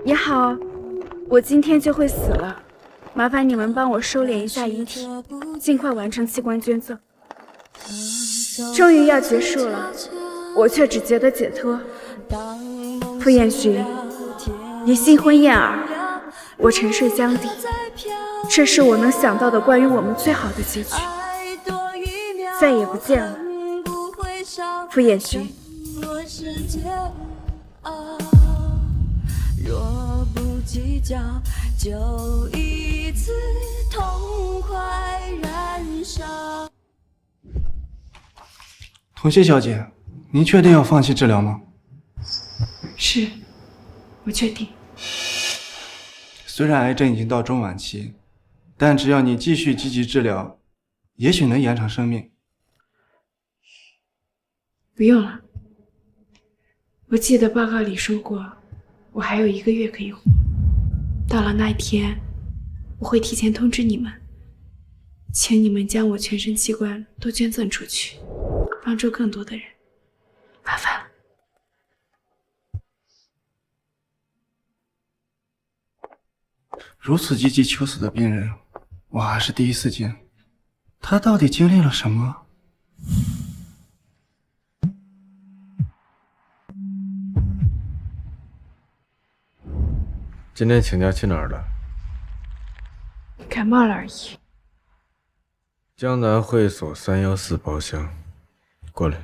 也好，我今天就会死了，麻烦你们帮我收敛一下遗体，尽快完成器官捐赠。终于要结束了，我却只觉得解脱。傅彦寻，你新婚燕尔，我沉睡江底，这是我能想到的关于我们最好的结局。再也不见了，傅彦寻。若不计较，就一次痛快燃烧。童心小姐，您确定要放弃治疗吗？是，我确定。虽然癌症已经到中晚期，但只要你继续积极治疗，也许能延长生命。不用了，我记得报告里说过，我还有1个月可以活。到了那一天，我会提前通知你们，请你们将我全身器官都捐赠出去，帮助更多的人。麻烦了。如此积极求死的病人，我还是第一次见。他到底经历了什么？今天请假去哪儿了？感冒了而已。江南会所314包厢，过来。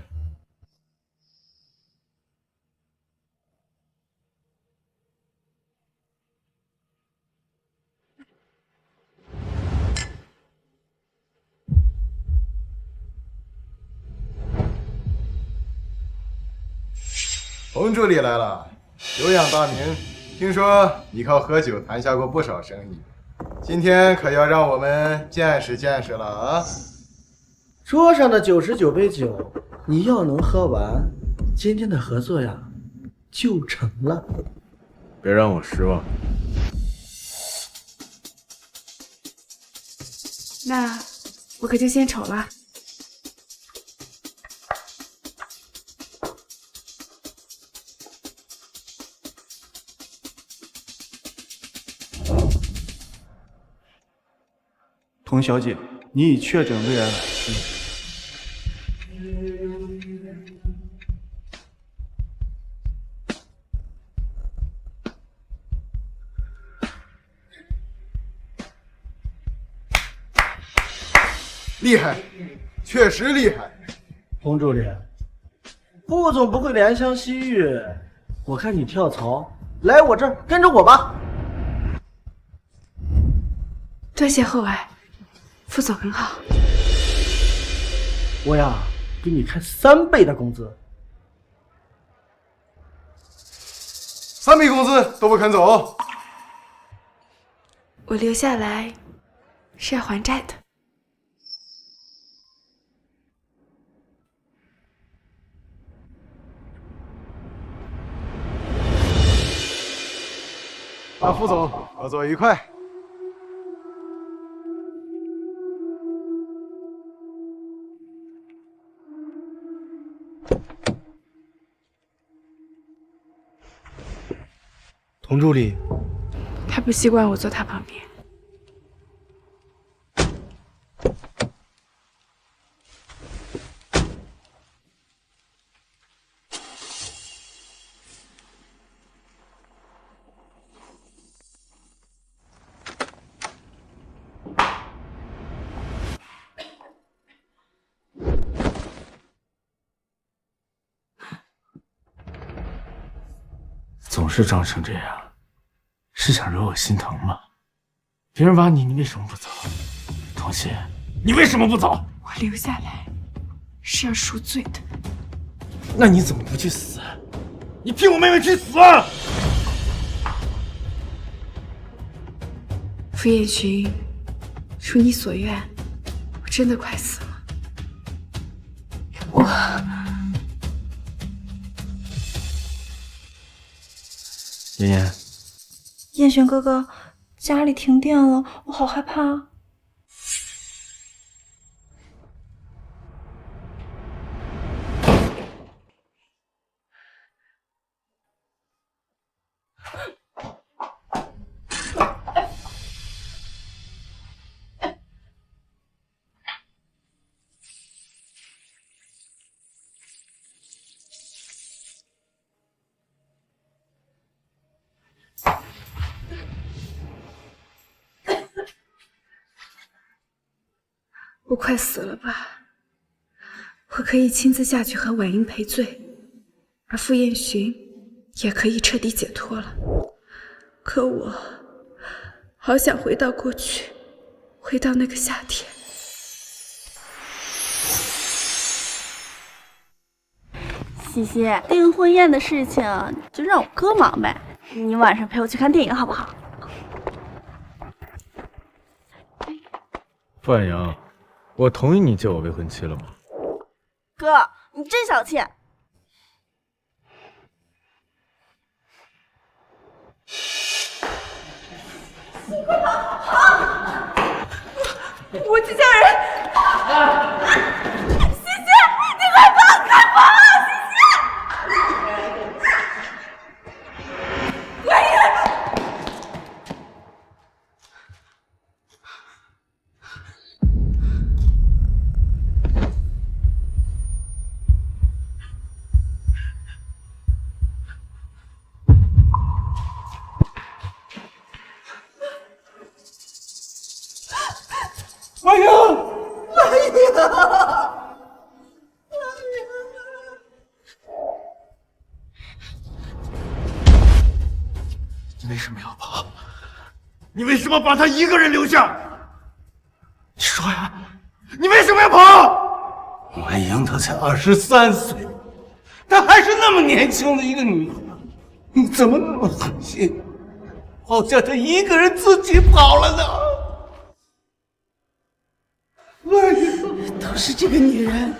洪助理来了，有仰大名，听说你靠喝酒谈下过不少生意，今天可要让我们见识见识了啊！桌上的99杯酒，你要能喝完，今天的合作呀就成了。别让我失望。那我可就献丑了。童小姐，你已确诊胃癌晚期。厉害，确实厉害。洪助理，副总不会怜香惜玉，我看你跳槽，来我这儿跟着我吧。多谢厚爱，副总很好。我呀，给你开3倍的工资。3倍工资都不肯走？我留下来是要还债的。那副总，合作愉快。童助理，他不习惯我坐他旁边。总是装成这样，是想惹我心疼吗？别人挖你，你为什么不走？童心，你为什么不走？我留下来是要赎罪的。那你怎么不去死？你替我妹妹去死啊！傅彦寻，如你所愿，我真的快死了。妍妍，彦寻哥哥，家里停电了，我好害怕。我快死了吧？我可以亲自下去和婉英赔罪，而傅彦寻也可以彻底解脱了。可我好想回到过去，回到那个夏天。西西，订婚宴的事情就让我哥忙呗，你晚上陪我去看电影好不好？范阳，我同意你接我未婚妻了吗？哥，你真小气！你快跑！我去叫人！西西，你快跑！快跑啊！西西！婉英！婉英，你为什么要跑？你为什么把他一个人留下？你说呀，你为什么要跑？婉英她才23岁，她还是那么年轻的一个女孩，你怎么那么狠心，好叫她一个人自己跑了呢？婉英，都是这个女人，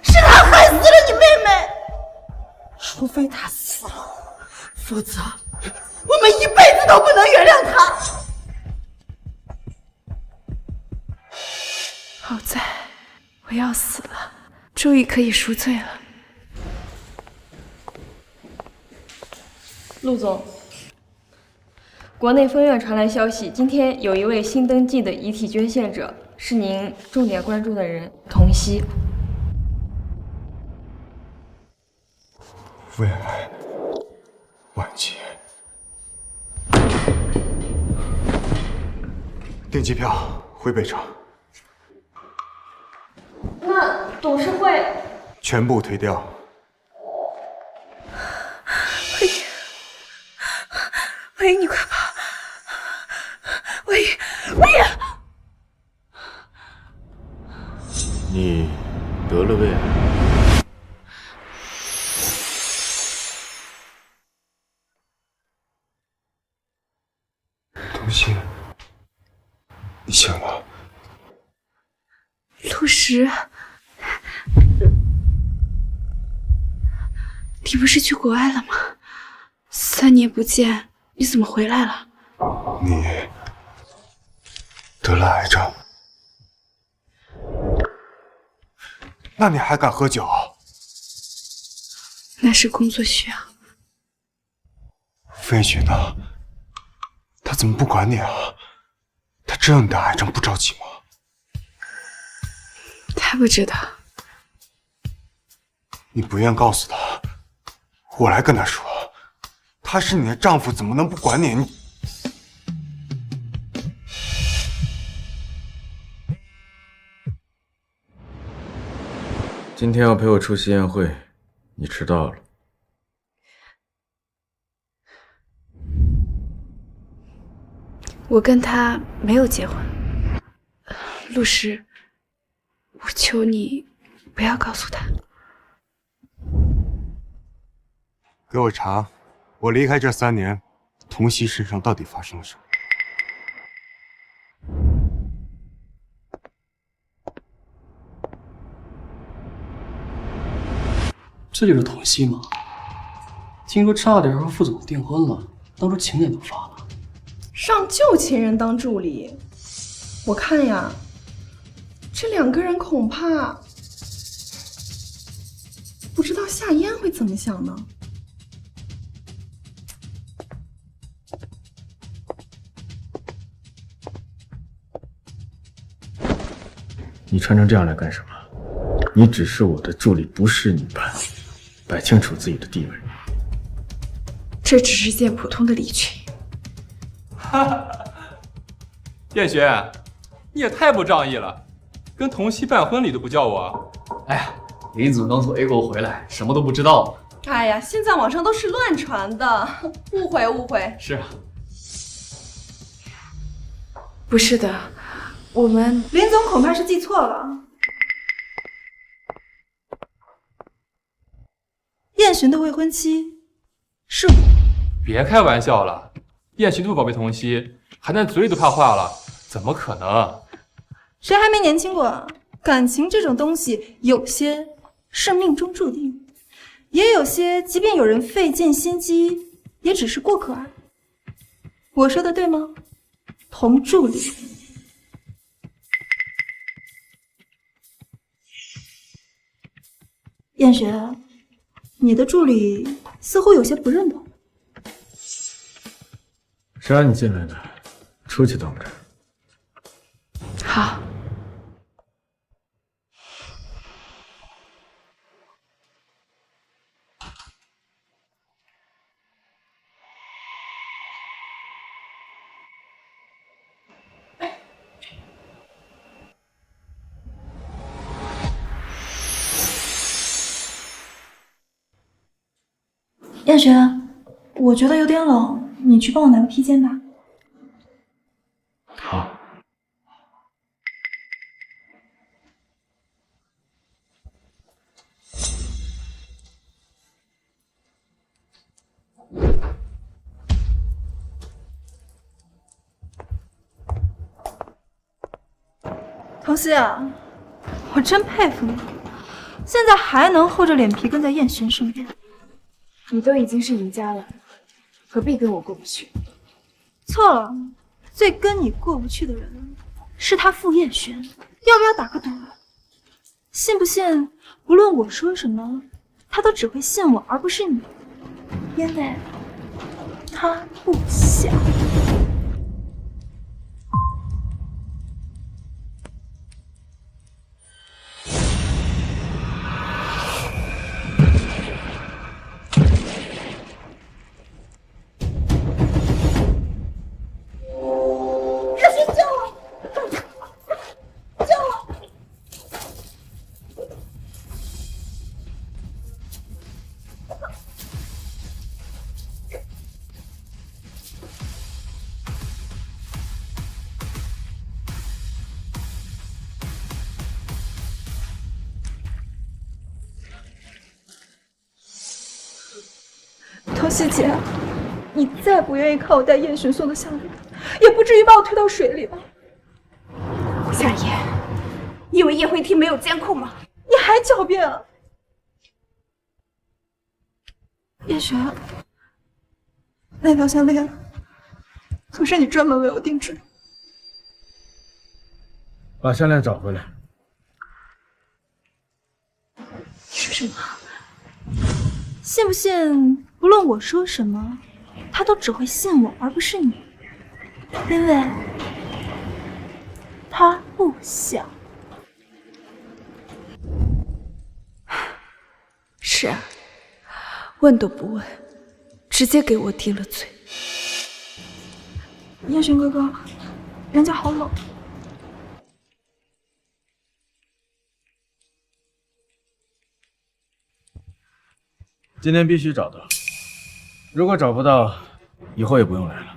是他害死了你妹妹，除非她死了，否则我们一辈子都不能原谅她。好在我要死了，终于可以赎罪了。陆总，国内分院传来消息，今天有一位新登记的遗体捐献者，是您重点关注的人童曦。胃癌晚期，订机票回北城，那董事会全部推掉。婉英，你快跑！婉英，婉英！你得了胃癌。童曦，你醒了。陆石，你不是去国外了吗？3年不见，你怎么回来了？你得了癌症，那你还敢喝酒？那是工作需要。费雪呢？他怎么不管你啊？他知道你得癌症不着急吗？他不知道。你不愿告诉他，我来跟他说。他是你的丈夫，怎么能不管你？今天要陪我出席宴会，你迟到了。我跟他没有结婚。陆石，我求你不要告诉他。给我查，我离开这3年，童曦身上到底发生了什么？这就是童曦吗？听说差点和副总订婚了，当初请柬都发了。上旧情人当助理，我看呀，这2个人恐怕不知道夏嫣会怎么想呢？你穿成这样来干什么？你只是我的助理，不是女伴，摆清楚自己的地位。这只是件普通的礼裙。哈哈，燕雪，你也太不仗义了！跟童曦办婚礼都不叫我。哎呀，林总刚从 A 国回来，什么都不知道。哎呀，现在网上都是乱传的，误会误会。是啊，不是的，我们林总恐怕是记错了。燕洵的未婚妻是我。别开玩笑了，燕洵这么宝贝童曦，还连嘴里都怕化了，怎么可能？谁还没年轻过？感情这种东西，有些是命中注定，也有些即便有人费尽心机，也只是过客而已。我说的对吗，童助理？燕雪，你的助理似乎有些不认同。谁让你进来的？出去等着。好。燕雪，我觉得有点冷，你去帮我拿个披肩吧。好。童曦啊，我真佩服你，现在还能厚着脸皮跟在燕洵身边。你都已经是赢家了，何必跟我过不去？错了，最跟你过不去的人是他傅燕洵，要不要打个赌？信不信，无论我说什么，他都只会信我，而不是你，因为他不想。童曦姐，你再不愿意看我戴燕洵送的项链，也不至于把我推到水里吧？夏言，你以为宴会厅没有监控吗？你还狡辩啊！燕洵，那条项链可是你专门为我定制的。把项链找回来。你说什么？信不信，不论我说什么，他都只会信我，而不是你，因为他不想。是啊，问都不问，直接给我顶了嘴。燕洵哥哥，人家好冷。今天必须找到，如果找不到，以后也不用来了。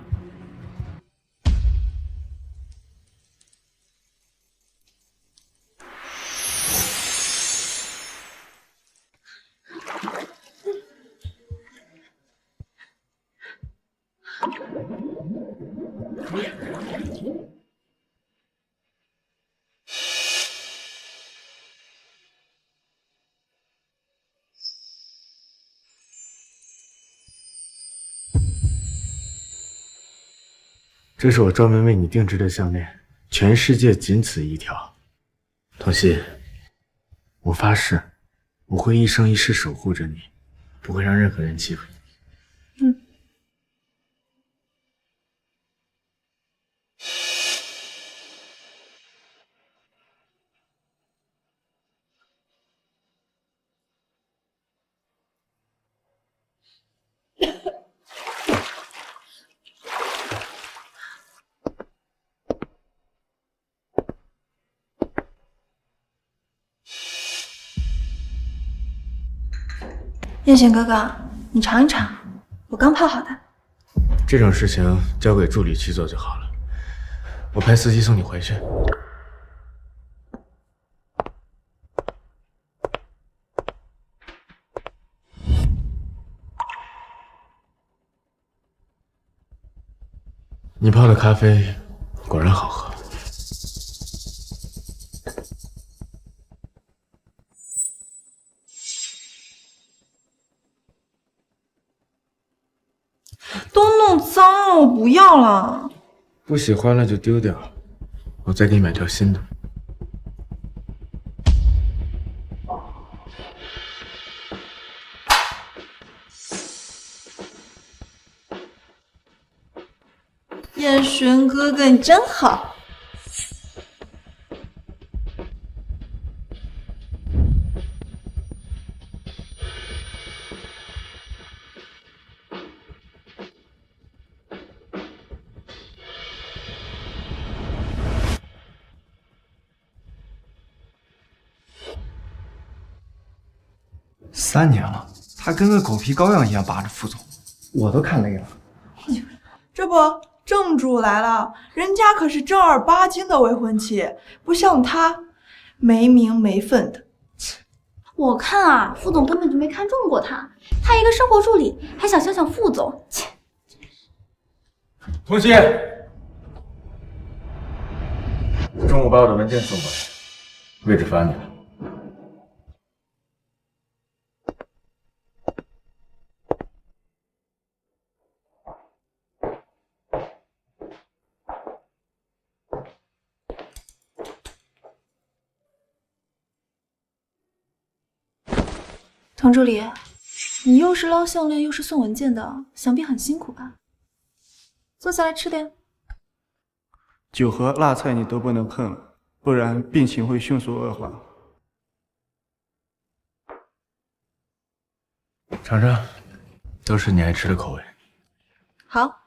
这是我专门为你定制的项链，全世界仅此一条。童曦，我发誓，我会一生一世守护着你，不会让任何人欺负你。嗯。燕璇哥哥，你尝一尝，我刚泡好的。这种事情交给助理去做就好了，我派司机送你回去。你泡的咖啡果然好喝。都弄脏了，我不要了。不喜欢了就丢掉，我再给你买条新的。燕璇哥哥，你真好。3年了，他跟个狗皮膏药一样扒着副总，我都看累了。这不，正主来了，人家可是正儿八经的未婚妻，不像他，没名没分的。我看啊，副总根本就没看中过他，他一个生活助理，还想想副总，切！童熙，中午把我的文件送过来，位置罚你了。唐助理，你又是捞项链又是送文件的，想必很辛苦吧？坐下来吃点。酒和辣菜你都不能碰了，不然病情会迅速恶化。尝尝，都是你爱吃的口味。好。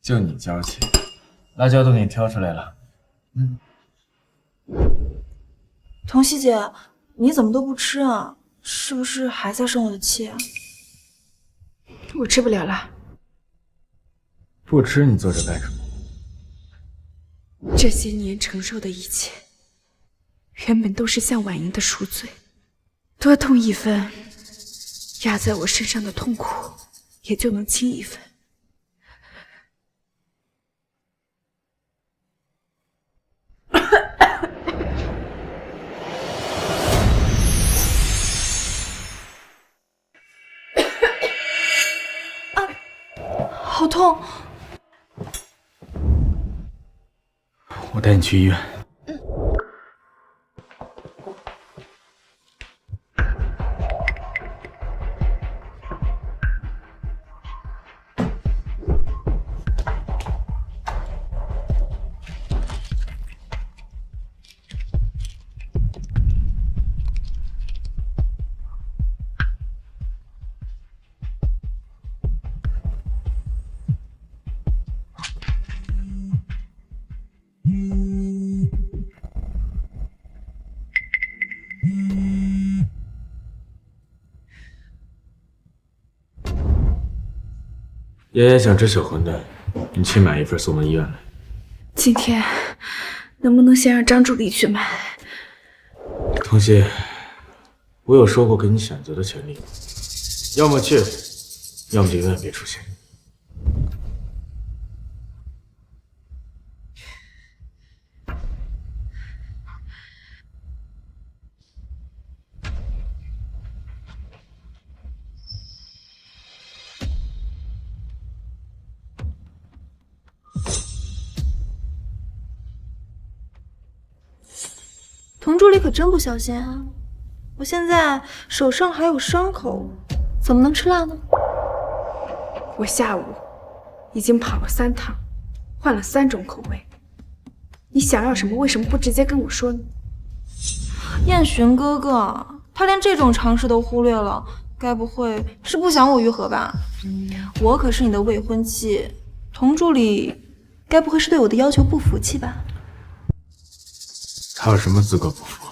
就你娇气，辣椒都给你挑出来了。童熙姐，你怎么都不吃啊？是不是还在生我的气啊？我吃不了了。不吃你坐着干什么？这些年承受的一切，原本都是向婉莹的赎罪，多痛一分，压在我身上的痛苦也就能轻一分。好痛！我带你去医院。爷爷想吃小馄饨，你去买一份送到医院来。今天能不能先让张助理去买？童熙，我有说过给你选择的权利，要么去，要么就永远别出现。童助理可真不小心啊！我现在手上还有伤口，怎么能吃辣呢？我下午已经跑了3趟，换了3种口味。你想要什么？为什么不直接跟我说呢？燕璇哥哥，他连这种常识都忽略了，该不会是不想我愈合吧？我可是你的未婚妻，童助理该不会是对我的要求不服气吧？他有什么资格不服？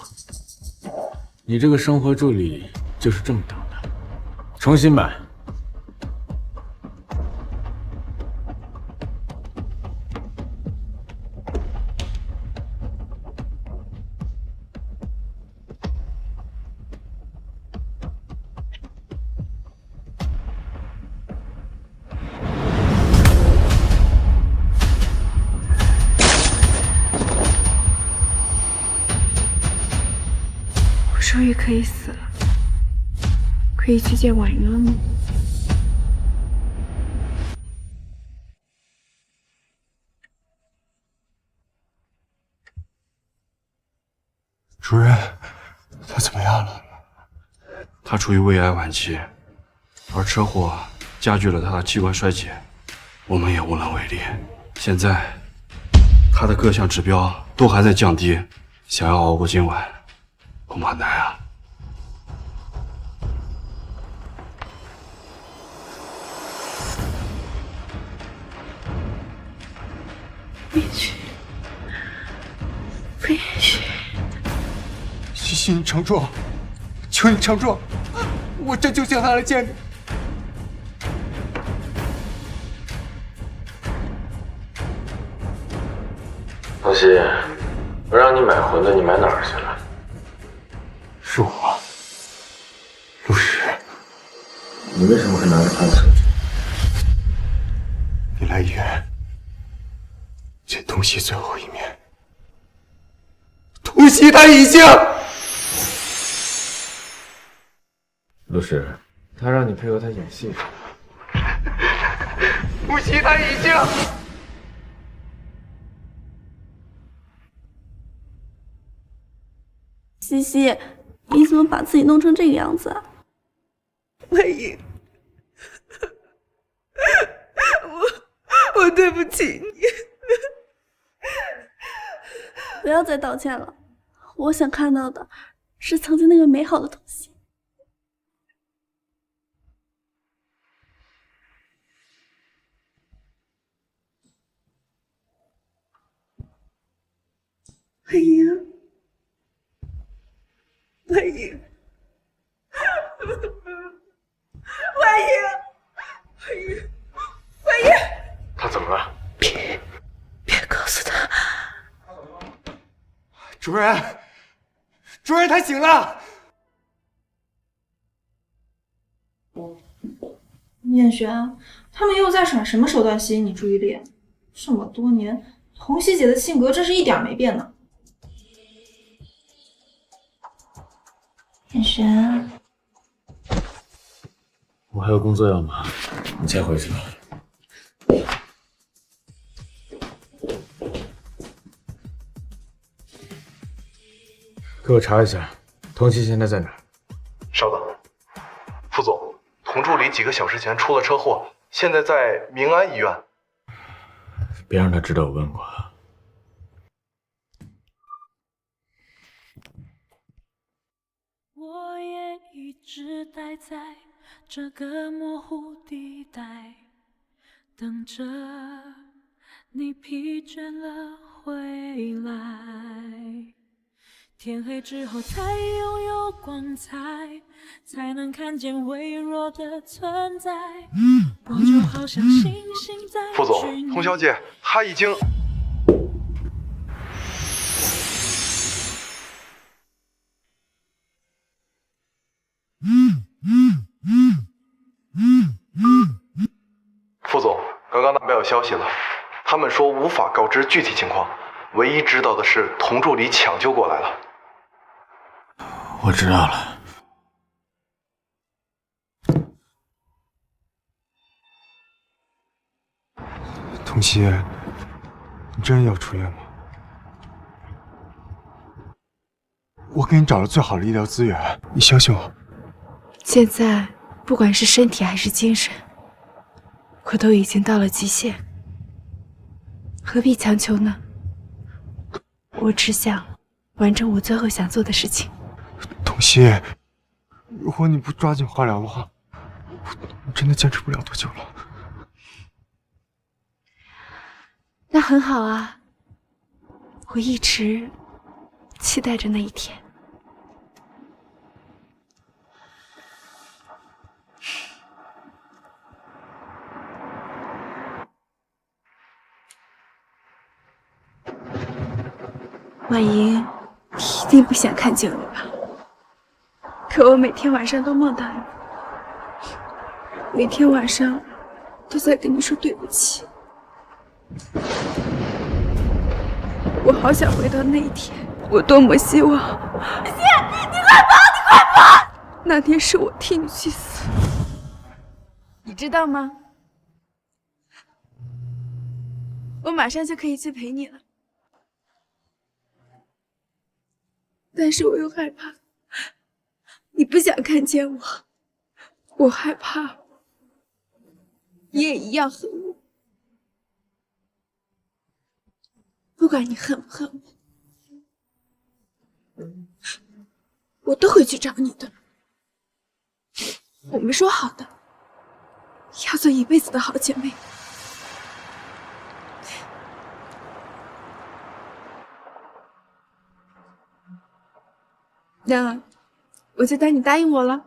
你这个生活助理就是这么当的。重新买。终于可以死了，可以去见婉云了吗？主任，他怎么样了？他处于胃癌晚期，而车祸加剧了他的器官衰竭，我们也无能为力。现在他的各项指标都还在降低，想要熬过今晚，恐怕难啊。不允许，不允许！西西，你撑住，求你撑住，我这就请他来见你。东西，我让你买馄饨，你买哪儿去了？是我，陆石。你为什么会拿着他的手机？你来医院见东西最后一面。东西他已经……陆石，他让你配合他演戏。东西他已经……西西，你怎么把自己弄成这个样子啊？魏莹，我对不起你。不要再道歉了，我想看到的是曾经那个美好的东西。魏莹，魏莹，魏莹，魏莹，魏莹，他怎么了？别告诉他。主任，主任，他醒了。燕璇，他们又在耍什么手段吸引你注意力？这么多年，童熙姐的性格真是一点没变呢。燕璇，我还有工作要忙，你先回去吧。给我查一下，童熙现在在哪儿？稍等，副总，童助理几个小时前出了车祸，现在在明安医院。别让他知道我问过。我也一直待在这个模糊地带，等着你疲倦了回来。天黑之后才拥有光彩，才能看见微弱的存在。我就好像星星在副总，童小姐，她已经……副总，刚刚那边有消息了，他们说无法告知具体情况，唯一知道的是童助理抢救过来了。我知道了。童熙，你真要出院吗？我给你找了最好的医疗资源，你相信我。现在不管是身体还是精神，我都已经到了极限，何必强求呢？我只想完成我最后想做的事情。童熙，如果你不抓紧化疗的话，我真的坚持不了多久了。那很好啊，我一直期待着那一天。婉莹，你一定不想看见我吧？可我每天晚上都梦到你，每天晚上都在跟你说对不起。我好想回到那一天，我多么希望。姐，你快跑！你快跑！那天是我替你去死，你知道吗？我马上就可以去陪你了。但是我又害怕，你不想看见我，我害怕你也一样恨我。不管你恨不恨我，我都会去找你的。我们说好的，要做一辈子的好姐妹。那我就当你答应我了。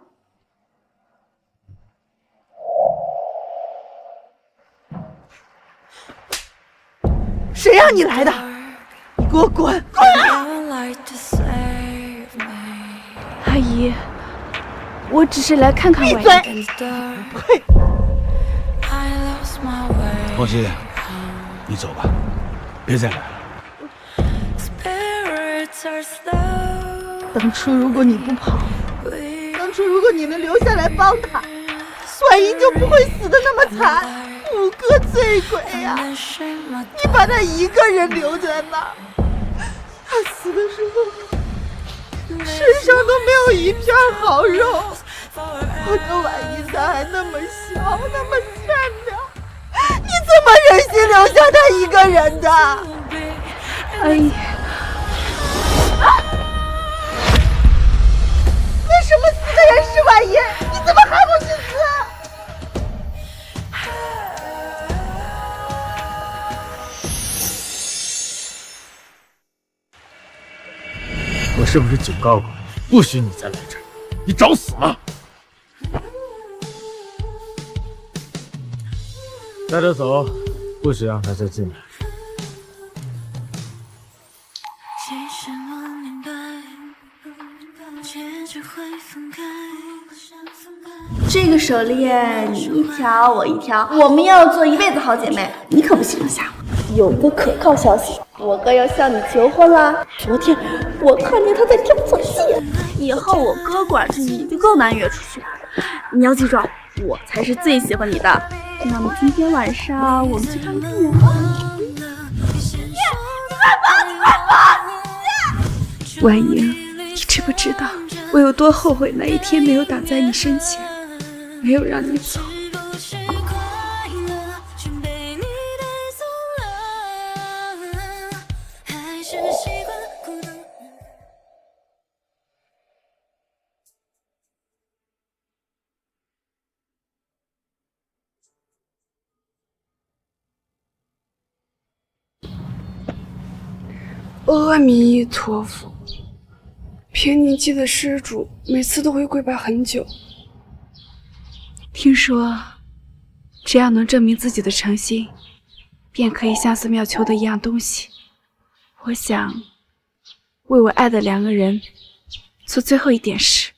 谁让你来的？你给我滚！滚啊！阿姨，我只是来看看婉莹。呸！童熙，你走吧，别再来了。当初如果你不跑，当初如果你能留下来帮他，婉莹就不会死得那么惨。五个醉鬼呀！你把他一个人留在那儿，他死的时候身上都没有一片好肉。我跟婉莹她还那么小，那么善良，你怎么忍心留下她一个人的？阿姨。为什么死的人是婉莹？你怎么还不去死？我是不是警告过你，不许你再来这儿？你找死吗？带他走，不许让他再进来。这个手链你一条我一条，我们要做一辈子好姐妹，你可不许留下我。有个可靠消息，我哥要向你求婚了。昨天我看见他在跳错戏，以后我哥管着你就更难约出去。你要记住，我才是最喜欢你的。那么今天晚上我们去看看电影吧。你快跑！你快跑！婉莹，你知不知道我有多后悔那一天没有挡在你身前，没有让你走。阿弥陀佛，偏年期的施主每次都会跪拜很久。听说，只要能证明自己的诚心，便可以向寺庙求得一样东西。我想，为我爱的两个人做最后一点事。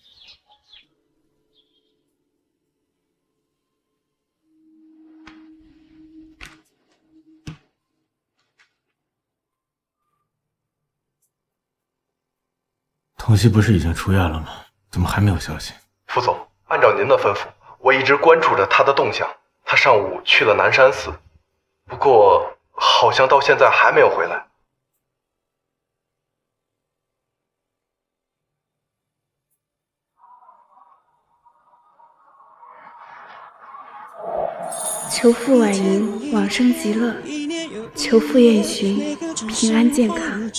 童熙不是已经出院了吗？怎么还没有消息？副总，按照您的吩咐，我一直关注着他的动向。他上午去了南山寺，不过好像到现在还没有回来。求父婉莹往生极乐，求父燕洵平安健康。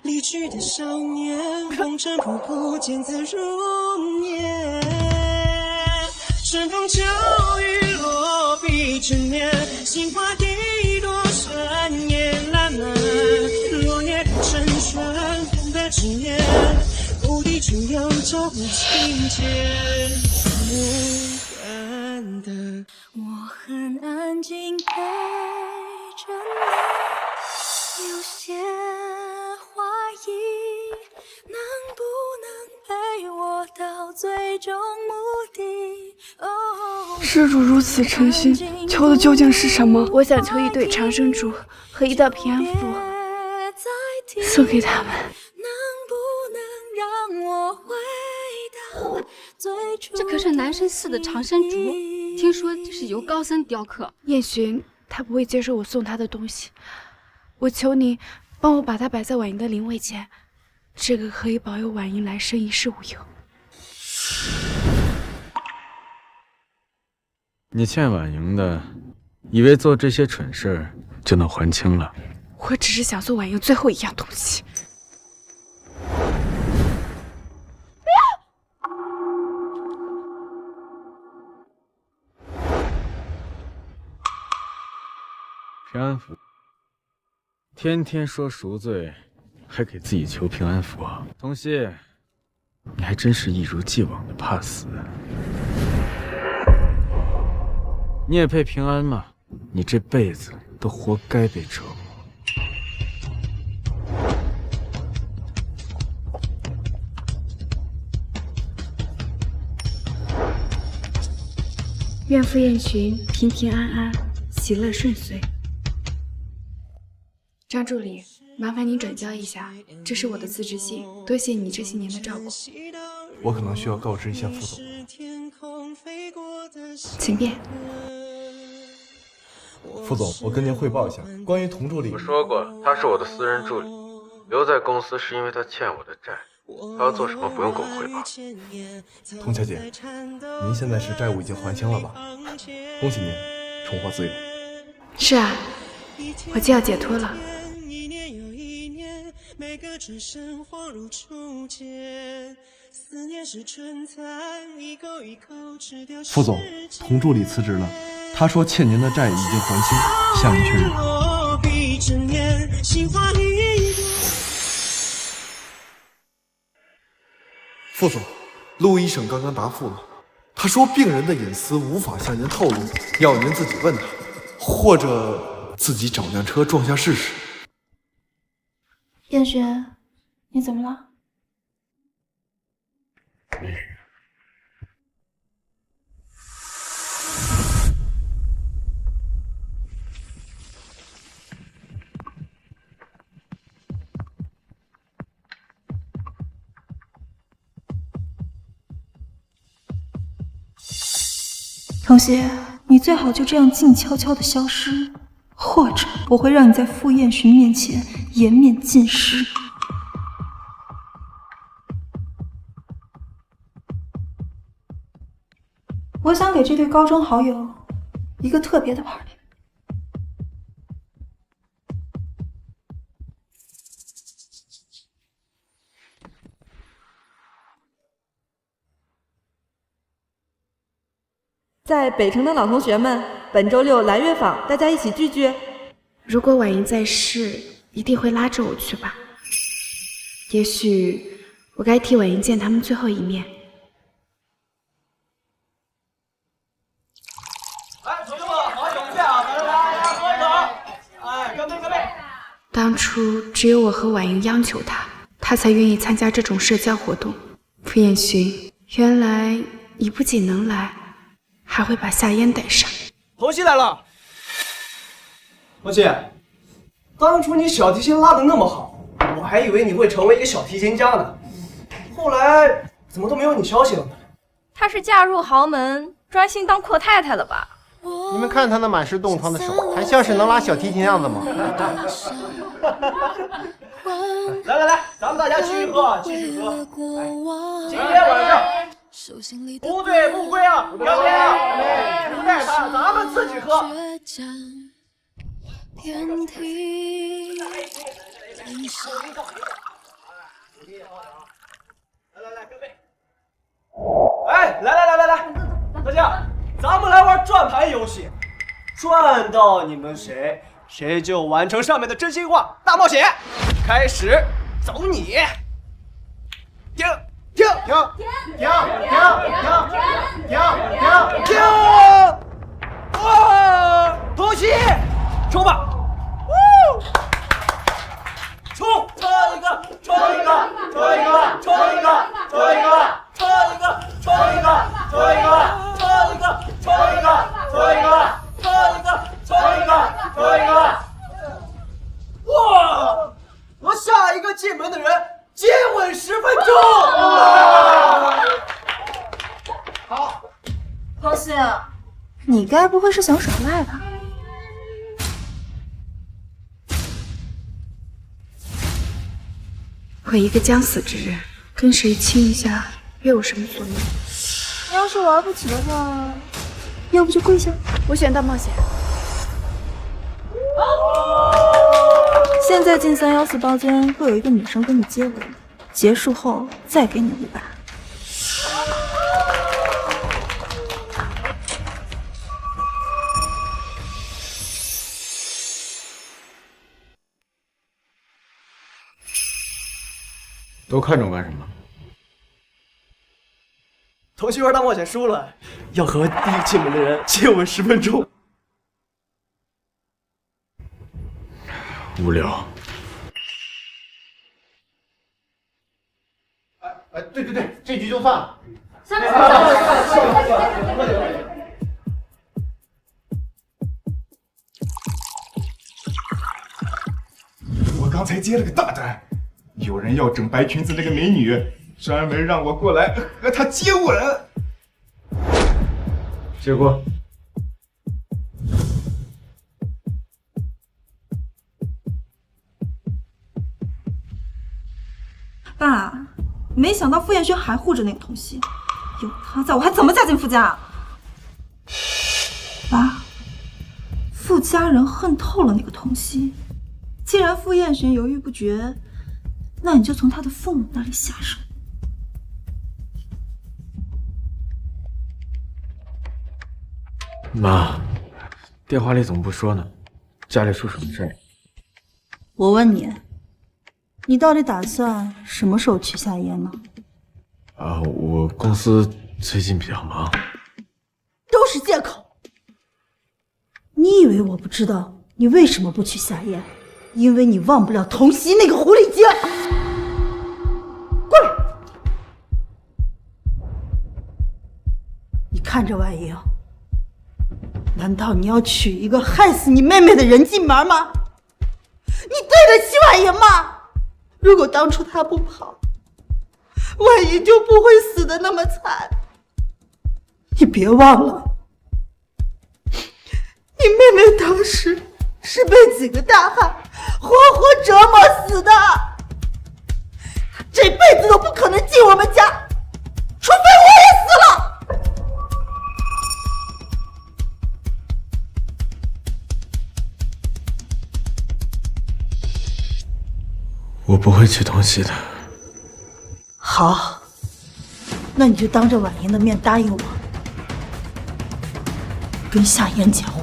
离去的少年，风尘仆仆，见字如面。春风秋雨落笔成年，心花一朵酸艳烂漫。落叶成霜，风的执念，无敌中央照不清切。不安的我很安静陪着你，有些怀疑能不能陪我到最终目的。施主如此诚心，求的究竟是什么？我想求一对长生珠和一道平安符，送给他们。这可是南山寺的长生竹，听说这是由高僧雕刻。燕洵他不会接受我送他的东西，我求你帮我把它摆在婉莹的灵位前，这个可以保佑婉莹来生一世无忧。你欠婉莹的，以为做这些蠢事就能还清了？我只是想送婉莹最后一样东西。平安符，天天说赎罪，还给自己求平安符。童熙，你还真是一如既往的怕死。你也配平安吗？你这辈子都活该被折磨。愿父燕洵平平安安，喜乐顺遂。张助理，麻烦您转交一下，这是我的辞职信，多谢你这些年的照顾。我可能需要告知一下副总。请便。副总，我跟您汇报一下，关于童助理，我说过，他是我的私人助理，留在公司是因为他欠我的债，他要做什么不用跟我汇报。童小姐，您现在是债务已经还清了吧？恭喜您重获自由。是啊，我就要解脱了。每个转身恍如初见，思念是春蚕，一口一口吃掉。副总，童助理辞职了，他说欠您的债已经还清，向您确认。副总，陆医生刚刚答复了，他说病人的隐私无法向您透露，要您自己问他，或者自己找辆车撞下试试。燕洵，你怎么了？童熙，你最好就这样静悄悄的消失，或者我会让你在傅燕洵面前颜面尽失。我想给这对高中好友一个特别的 party。在北城的老同学们，本周六来月坊，大家一起聚聚。如果婉莹在世，一定会拉着我去吧。也许我该替婉莹见他们最后一面。哎，同学们，好久不见啊！大家喝一口。哎，干杯干杯！当初只有我和婉莹央求他才愿意参加这种社交活动。傅燕洵，原来你不仅能来，还会把夏烟带上。童熙来了。童熙，当初你小提琴拉得那么好，我还以为你会成为一个小提琴家呢。后来怎么都没有你消息了呢？她是嫁入豪门，专心当阔太太了吧？你们看她那满是冻疮的手，还像是能拉小提琴样子吗？来来来，咱们大家继续喝，继续喝。今天晚上不醉不归啊！要不然不带他，咱们自己喝。来，各位！哎，来，大家，咱们来玩转盘游戏，转到你们谁就完成上面的真心话大冒险。开始，走你！停！哇！同曦，冲吧！冲！冲一个！哇！和下一个进门的人接吻10分钟。好，同曦，你该不会是想耍赖吧？我一个将死之人，跟谁亲一下又有什么所谓？要是玩不起的话，要不就跪下。我选大冒险。现在进314包间会有一个女生跟你接吻，结束后再给你500。都看着我干什么？同曦玩大冒险输了，要和第一个进门的人接吻10分钟。无聊。对，这局就算了。我刚才接了个大单，有人要整白裙子那个美女，专门让我过来和她接吻。结果。爸，没想到傅彦轩还护着那个同曦，有他在我还怎么嫁进傅家？爸，傅家人恨透了那个同曦，既然傅彦轩犹豫不决，那你就从他的父母那里下手。妈，电话里怎么不说呢？家里出什么事儿？我问你，你到底打算什么时候去夏夜呢？我公司最近比较忙。都是借口。你以为我不知道你为什么不去夏夜？因为你忘不了同曦那个狐狸精。过来，你看这玩意儿，难道你要娶一个害死你妹妹的人进门吗？你对得起婉莹吗？如果当初她不跑，婉莹就不会死得那么惨。你别忘了，你妹妹当时是被几个大汉活活折磨死的，她这辈子都不可能进我们家，除非我也死了。我不会娶同曦的。好，那你就当着婉莹的面答应我，跟夏嫣结婚。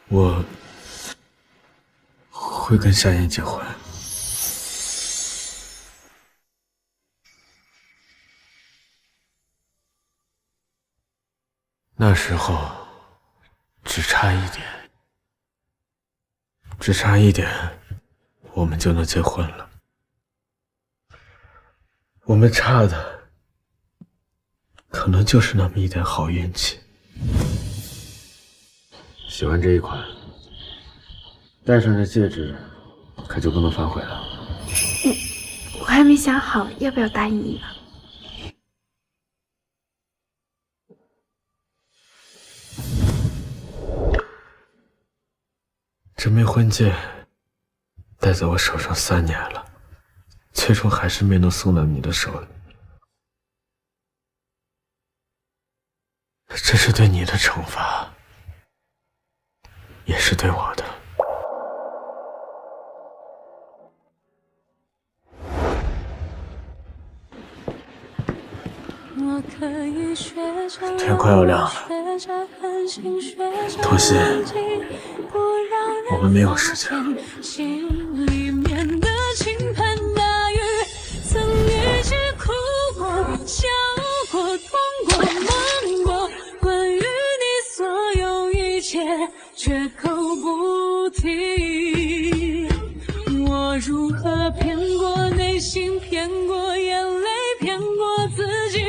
我会跟夏嫣结婚。那时候只差一点，我们就能结婚了。我们差的可能就是那么一点好运气。喜欢这一款，戴上这戒指可就不能反悔了。我还没想好要不要答应你呢。这枚婚戒戴在我手上3年了，最终还是没能送到你的手里。这是对你的惩罚，也是对我的。天快要亮了，童心，我们没有时间了。心里面的倾盆大雨，曾一起哭过、笑过、痛过、梦过，关于你所有一切，绝口不提。我如何骗过内心，骗过眼泪，骗过自己？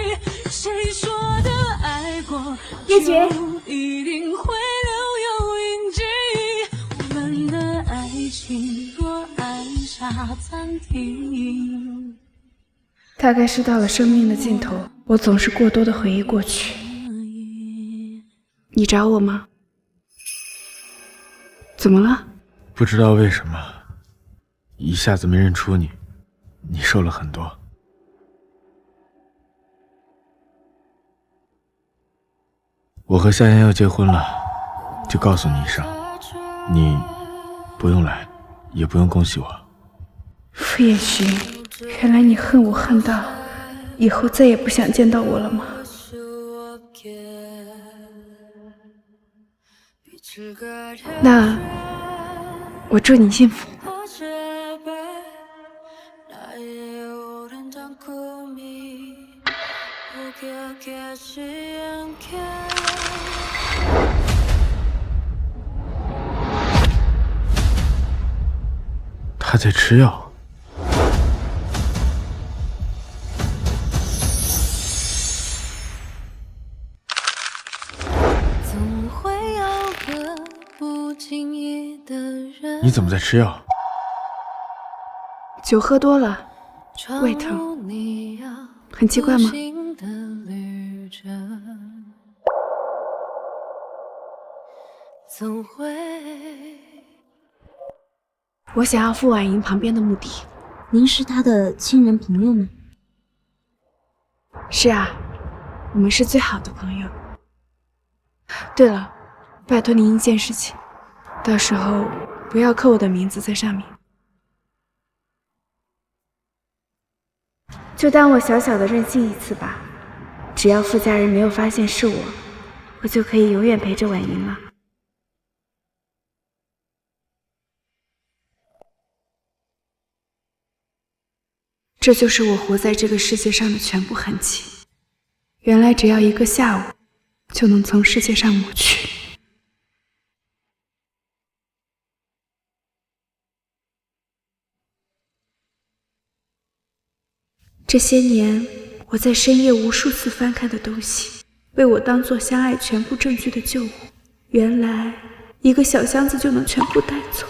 谁说的爱过，叶珏，一定会留有印记。我们的爱情若按下暂停。大概是到了生命的尽头，我总是过多的回忆过去。你找我吗？怎么了？不知道为什么，一下子没认出你，你瘦了很多。我和夏妍要结婚了，就告诉你一声，你不用来，也不用恭喜我。傅夜寻，原来你恨我恨到以后再也不想见到我了吗？那我祝你幸福。他在吃药。总会有个不经意的人。你怎么在吃药？酒喝多了，胃疼，很奇怪吗？总会。我想要傅婉莹旁边的目的。您是她的亲人朋友吗？是啊，我们是最好的朋友。对了，拜托您一件事情，到时候不要刻我的名字在上面，就当我小小的任性一次吧。只要傅家人没有发现是我，我就可以永远陪着婉莹了。这就是我活在这个世界上的全部痕迹。原来只要一个下午，就能从世界上抹去。这些年，我在深夜无数次翻看的东西，被我当作相爱全部证据的救护。原来，一个小箱子就能全部带走。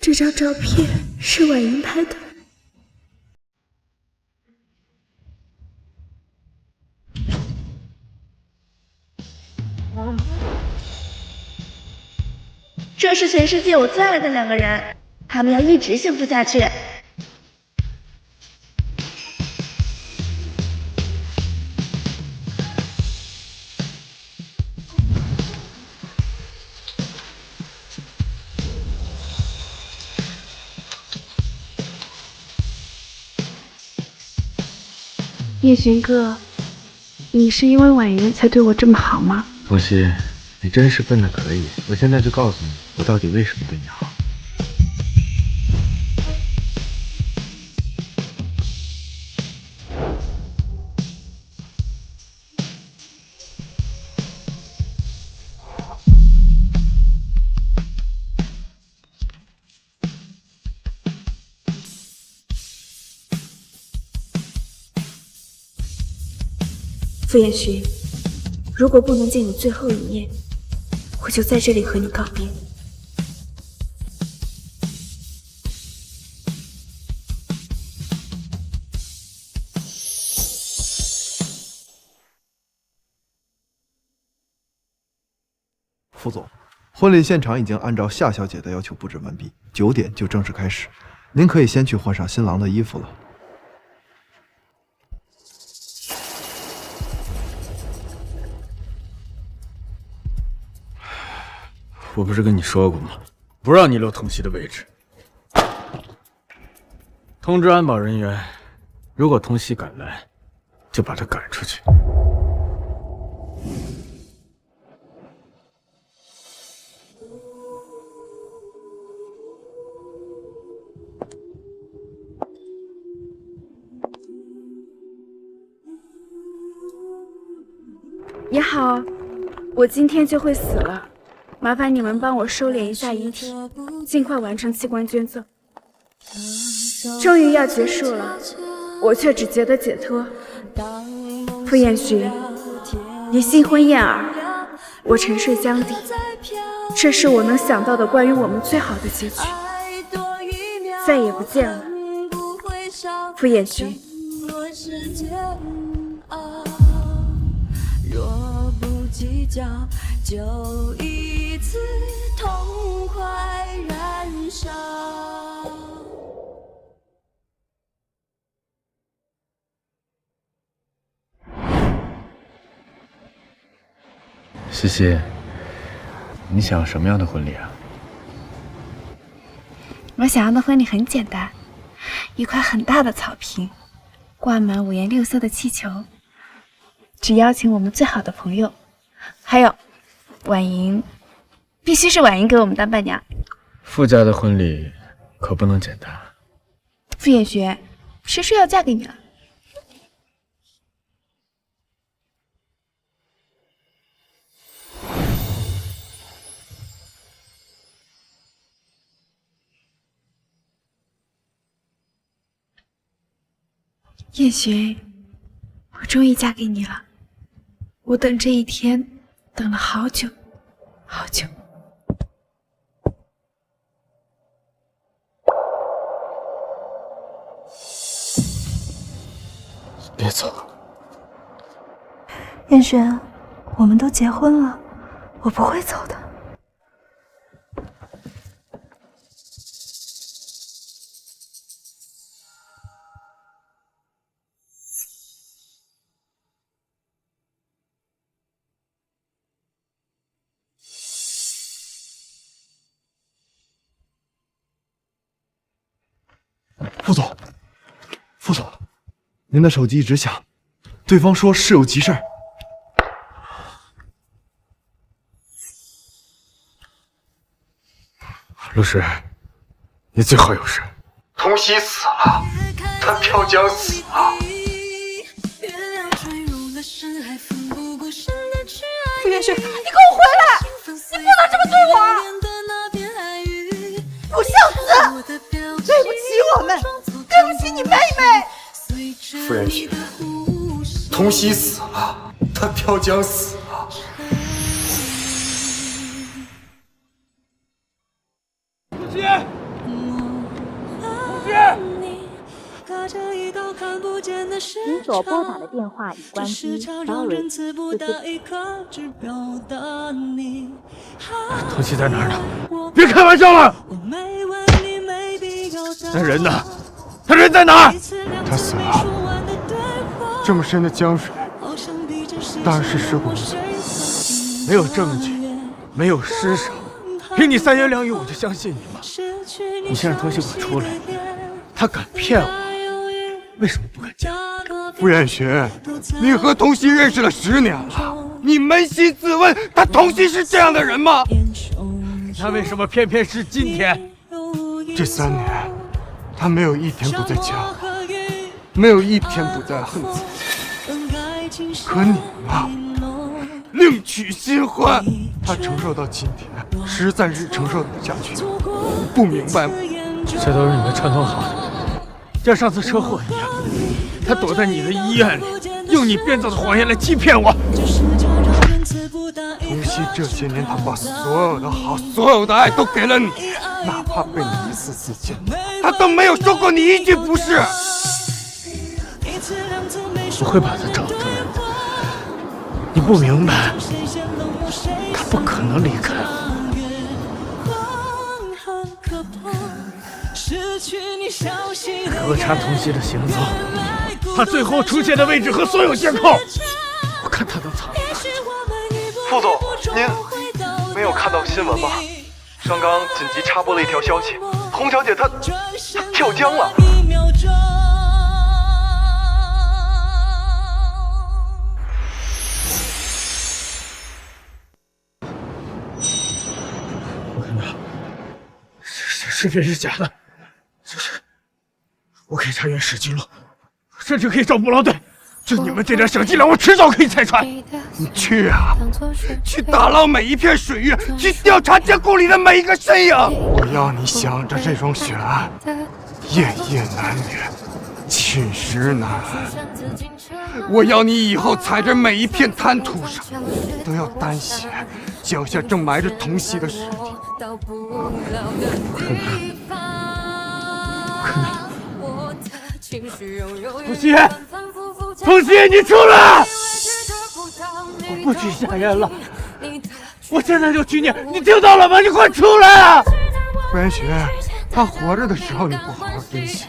这张照片是婉莹拍的。这是全世界我最爱的两个人，他们要一直幸福下去。叶寻哥，你是因为婉莹才对我这么好吗？童心，你真是笨的可以。我现在就告诉你，我到底为什么对你好。傅彦寻，如果不能见你最后一面，我就在这里和你告别。副总，婚礼现场已经按照夏小姐的要求布置完毕，9点就正式开始，您可以先去换上新郎的衣服了。我不是跟你说过吗？不让你留童熙的位置。通知安保人员，如果童熙敢来，就把他赶出去。也好，我今天就会死了，麻烦你们帮我收敛一下遗体，尽快完成器官捐赠。终于要结束了，我却只觉得解脱。傅彦寻，你新婚燕尔，我沉睡江底，这是我能想到的关于我们最好的结局。再也不见了，傅彦寻。若不计较，就一次痛快燃烧。西西，你想要什么样的婚礼啊？我想要的婚礼很简单，一块很大的草坪，挂满五颜六色的气球。只邀请我们最好的朋友，还有婉莹，必须是婉莹给我们当伴娘。傅家的婚礼可不能简单。傅彦寻，谁说要嫁给你了？彦寻，我终于嫁给你了。我等这一天等了好久好久。别走，彦寻，我们都结婚了，我不会走的。副总，您的手机一直响，对方说是有急事儿。陆师，你最好有事。童熙死了，他飘江死了。傅彦寻，你给我回来！你不能这么对我！不孝子，对不起我们，对不起你妹妹。傅彦寻，童熙死了，他飘江死了。童熙，童熙。您所拨打的电话已关机。Sorry， 童熙在哪儿呢？别开玩笑了！那人呢？他人在哪儿？他死了。这么深的江水，当然是尸骨无存。没有证据，没有尸首，凭你三言两语我就相信你吗？你先让童熙给我出来，他敢骗我。为什么不敢讲？傅彦寻，你和童熙认识了10年了，你扪心自问，他童熙是这样的人吗？他为什么偏偏是今天？这3年，他没有一天不在家，没有一天不在恨自己。可你呢？另娶新欢，他承受到今天，实在是承受不下去，不明白吗？这都是你们串通好的。像上次车祸一样，他躲在你的医院里，用你编造的谎言来欺骗我。童熙这些年，他把所有的好、所有的爱都给了你，哪怕被你一次次见到，他都没有说过你一句不是。我会把他找出来的。你不明白，他不可能离开我。给我查童熙的行踪，他最后出现的位置和所有监控，我看他能藏哪里。副总，没有看到新闻吗？上刚紧急插播了一条消息，洪小姐她跳江了。我看到，视频是假的，我可以查原始记录，甚至可以找捕捞队。就你们这点小伎俩，我迟早可以拆穿。你去啊，去打捞每一片水域，去调查监控里的每一个身影。我要你想着这桩血案，夜夜难眠，寝食难安。我要你以后踩着每一片滩土上，都要担心脚下正埋着童熙的尸体。童熙，童熙，你出来！我不许杀人了，我现在就娶你，你听到了吗？你快出来啊！傅元雪，他活着的时候你不好好珍惜，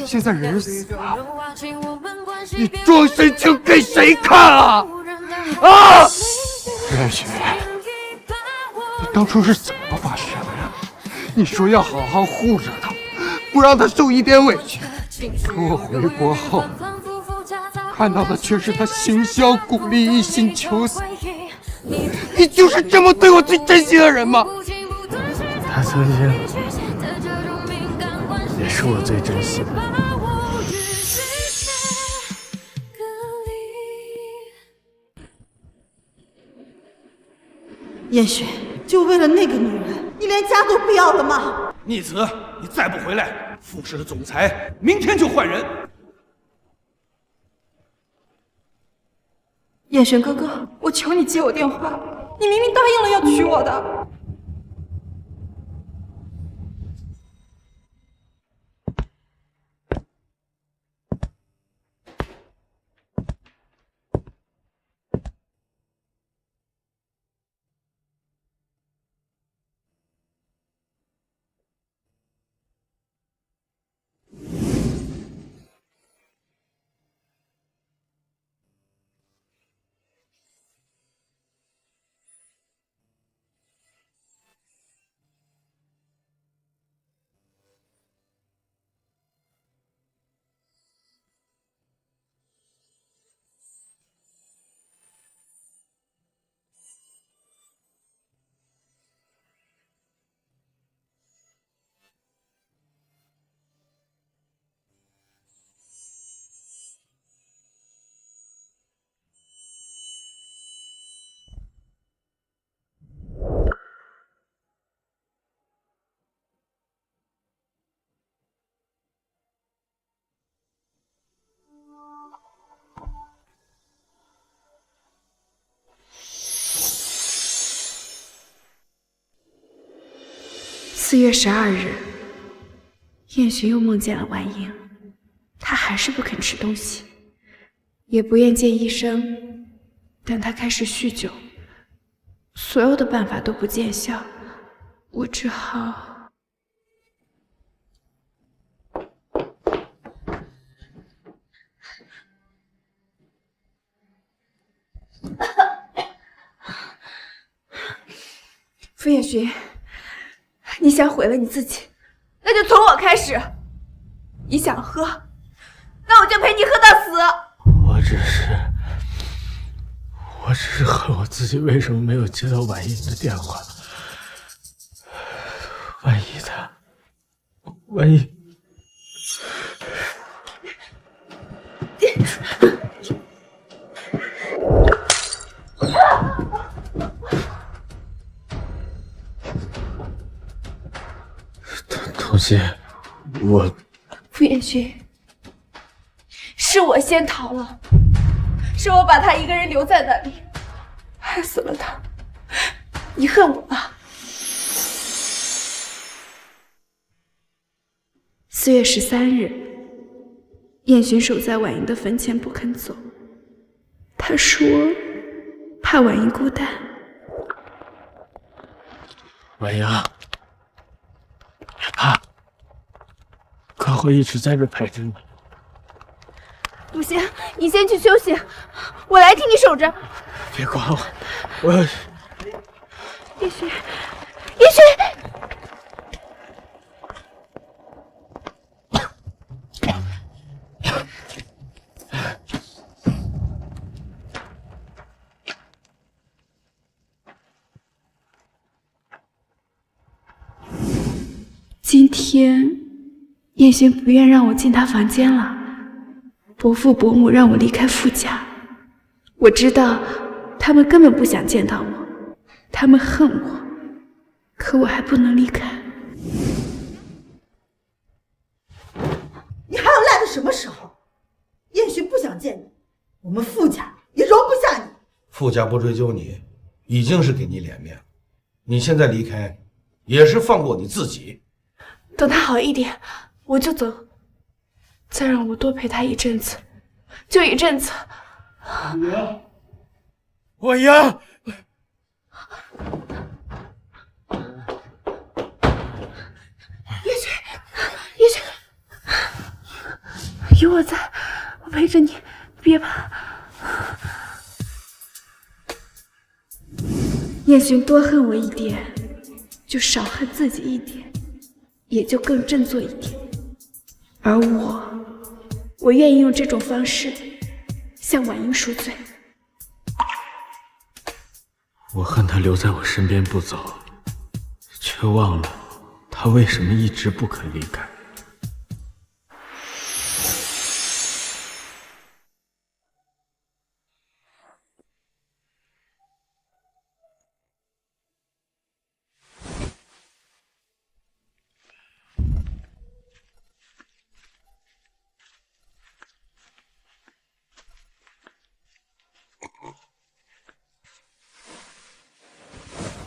现在人死了，你装深情给谁看啊？啊！傅元雪，你当初是怎么发誓的呀？你说要好好护着他，不让他受一点委屈。可我回国后看到的却是他行销鼓励，一心求死。你就是这么对我最珍惜的人吗？他曾经也是我最珍惜的。燕雪，就为了那个女人，你连家都不要了吗？逆子，你再不回来，傅氏的总裁明天就换人。燕璇哥哥，我求你接我电话，你明明答应了要娶我的。4月12日，燕璇又梦见了婉莹，她还是不肯吃东西，也不愿见医生，但她开始酗酒，所有的办法都不见效，我只好……傅彦勋，你想毁了你自己，那就从我开始。你想喝，那我就陪你喝到死。我只是恨我自己为什么没有接到婉莹的电话。万一童熙，傅彦勋，是我先逃了，是我把他一个人留在那里，害死了他。你恨我吧？4月13日，燕璇守在婉莹的坟前不肯走，他说怕婉莹孤单。婉莹，别怕，哥会一直在这陪着你。不行，你先去休息，我来替你守着。别管我，我要……你雪，叶雪。今天叶璇不愿让我进他房间了，伯父伯母让我离开傅家。我知道他们根本不想见到我，他们恨我，可我还不能离开。你还要赖到什么时候？燕洵不想见你，我们傅家也容不下你。傅家不追究你，已经是给你脸面了。你现在离开，也是放过你自己。等他好一点，我就走。再让我多陪他一阵子，就一阵子。我赢！叶璇，叶璇，有我在，我陪着你，别怕。叶璇多恨我一点，就少恨自己一点，也就更振作一点。而我愿意用这种方式向婉莹赎罪。我恨他留在我身边不走，却忘了他为什么一直不肯离开。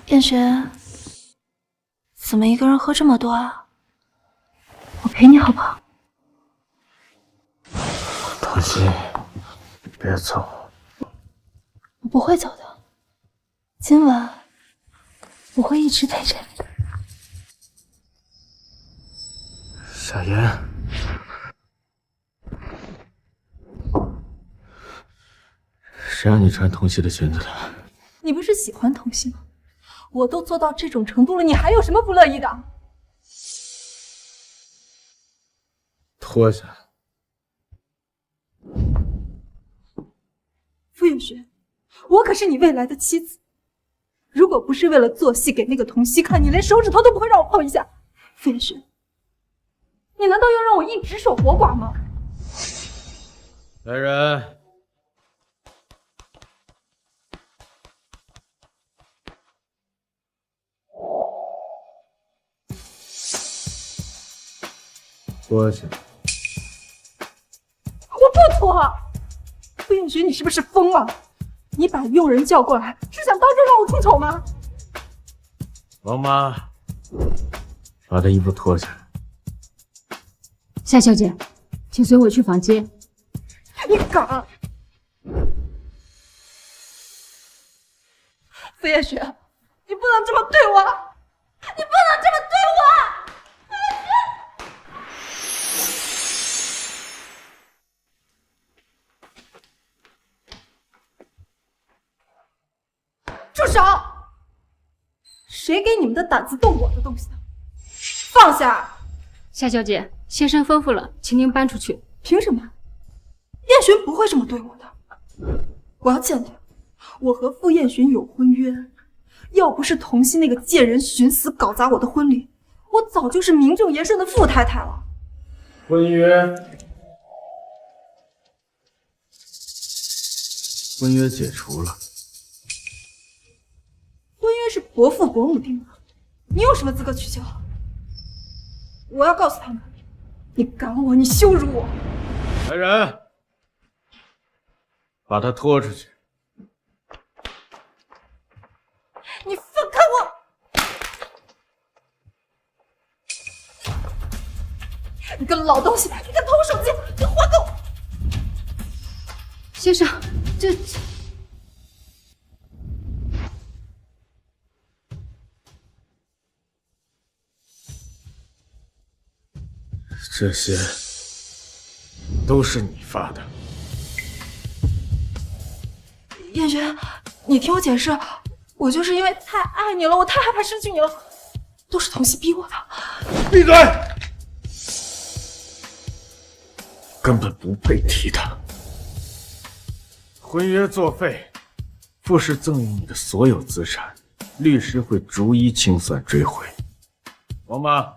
燕璇，怎么一个人喝这么多啊？我陪你好不好？童心，别走。我不会走的，今晚我会一直陪着你的。夏言，谁让你穿童熙的裙子的？你不是喜欢童熙吗？我都做到这种程度了，你还有什么不乐意的？脱下。傅燕璇，我可是你未来的妻子，如果不是为了做戏给那个童熙看，你连手指头都不会让我碰一下。傅燕璇，你难道要让我一直守活寡吗？来人！脱下。我不脱！傅燕璇，你是不是疯了？你把佣人叫过来，是想当众让我出丑吗？王妈，把她衣服脱下来。夏小姐，请随我去房间。你敢！傅燕璇，你不能这么对我！你不能这么对我！住手！谁给你们的胆子动我的东西的？放下！夏小姐，先生吩咐了，请您搬出去。凭什么？燕璇不会这么对我的。我要见他。我和傅燕璇有婚约，要不是童熙那个贱人寻死搞砸我的婚礼，我早就是名正言顺的傅太太了。婚约解除了。婚约是伯父伯母定的，你有什么资格取消？我要告诉他们，你赶我，你羞辱我！来人，把他拖出去！你放开我！你个老东西，你敢偷我手机，你还给我！先生，这……这些都是你发的。燕璇，你听我解释，我就是因为太爱你了，我太害怕失去你了，都是童熙逼我的。闭嘴！根本不配提他。婚约作废，傅氏赠与你的所有资产，律师会逐一清算追回。王妈，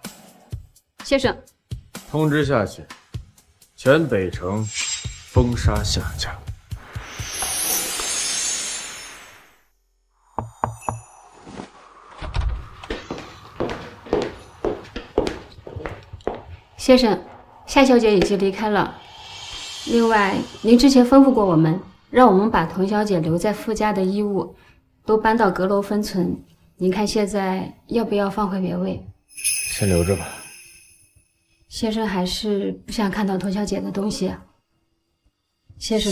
先生，通知下去，全北城封杀下家。先生，夏小姐已经离开了。另外，您之前吩咐过我们，让我们把童小姐留在傅家的衣物都搬到阁楼分存。您看现在要不要放回原位？先留着吧。先生还是不想看到童小姐的东西啊。先生，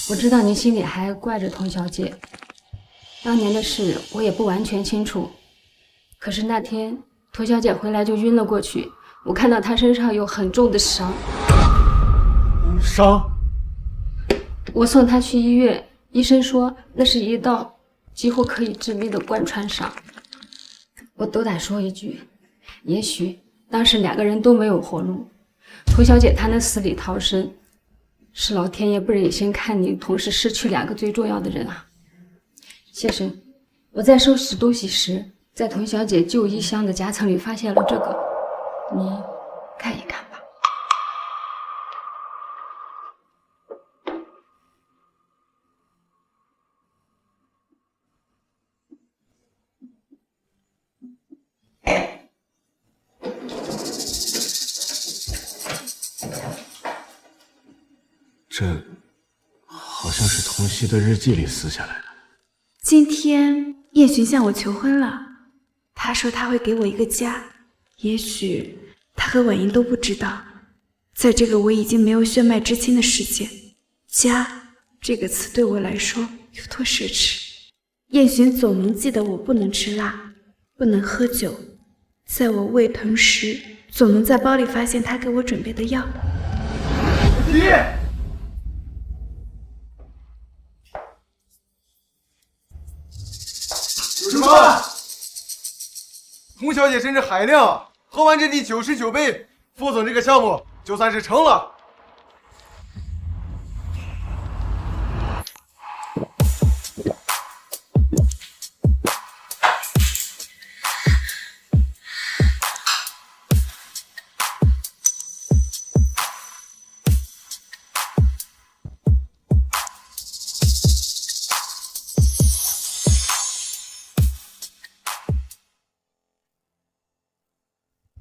我知道您心里还怪着童小姐，当年的事我也不完全清楚。可是那天童小姐回来就晕了过去，我看到她身上有很重的伤。伤？我送她去医院，医生说那是一道几乎可以致命的贯穿伤。我斗胆说一句，也许当时两个人都没有活路，童小姐她能死里逃生，是老天爷不忍心看你同时失去两个最重要的人啊。先生，我在收拾东西时，在童小姐旧衣箱的夹层里发现了这个，你看一看吧。这好像是童熙的日记里撕下来的。今天叶璇向我求婚了，他说他会给我一个家，也许他和婉莹都不知道，在这个我已经没有血脉之亲的世界，家这个词对我来说有多奢侈。叶璇总能记得我不能吃辣，不能喝酒，在我胃疼时总能在包里发现他给我准备的药。爹，有什么？童小姐真是海量，喝完这第99杯，副总这个项目就算是成了。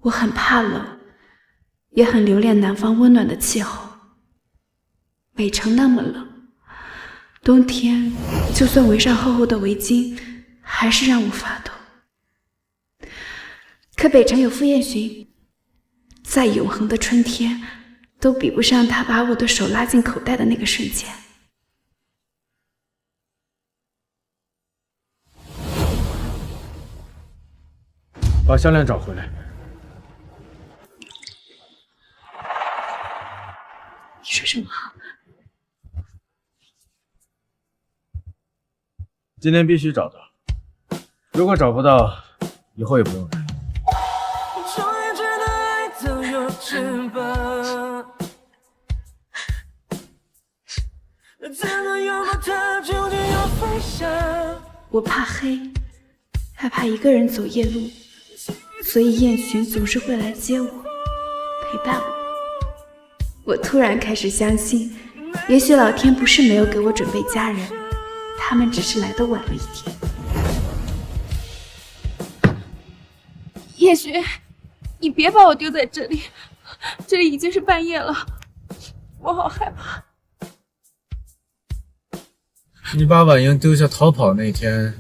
我很怕冷，也很留恋南方温暖的气候。北城那么冷，冬天就算围上厚厚的围巾，还是让我发抖。可北城有傅彦寻，在永恒的春天，都比不上他把我的手拉进口袋的那个瞬间。把项链找回来。你说什么？今天必须找到，如果找不到，以后也不用来。我怕黑，害怕一个人走夜路，所以燕寻总是会来接我，陪伴我。我突然开始相信，也许老天不是没有给我准备家人，他们只是来得晚了一点。叶璇，你别把我丢在这里，这里已经是半夜了，我好害怕。你把婉莹丢下逃跑那天，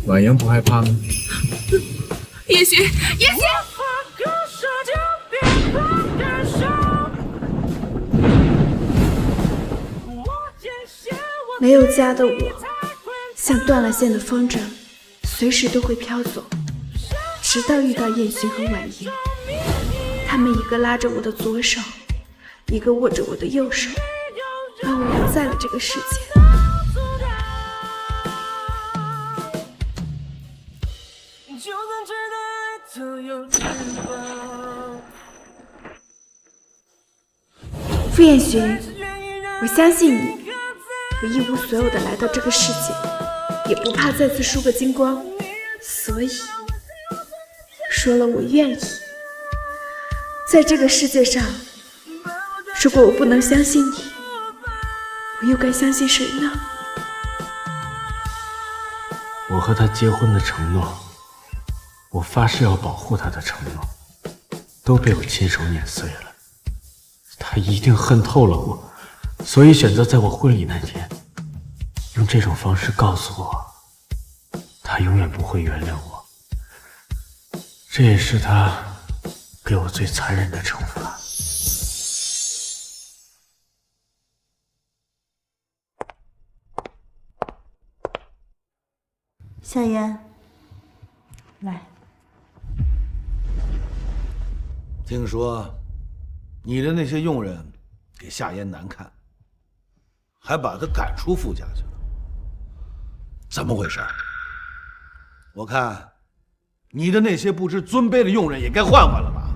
婉莹不害怕吗？叶璇，叶璇！没有家的我，像断了线的风筝，随时都会飘走，直到遇到燕寻和婉莹。他们一个拉着我的左手，一个握着我的右手，把我留在了这个世界。傅彦寻，我相信你，我一无所有的来到这个世界，也不怕再次输个精光，所以说了我愿意。在这个世界上，如果我不能相信你，我又该相信谁呢？我和他结婚的承诺，我发誓要保护他的承诺，都被我亲手碾碎了。他一定恨透了我，所以选择在我婚礼那天，用这种方式告诉我，他永远不会原谅我。这也是他给我最残忍的惩罚。夏嫣，来。听说你的那些佣人给夏嫣难看，还把她赶出傅家去了，怎么回事？我看你的那些不知尊卑的佣人也该换换了吧？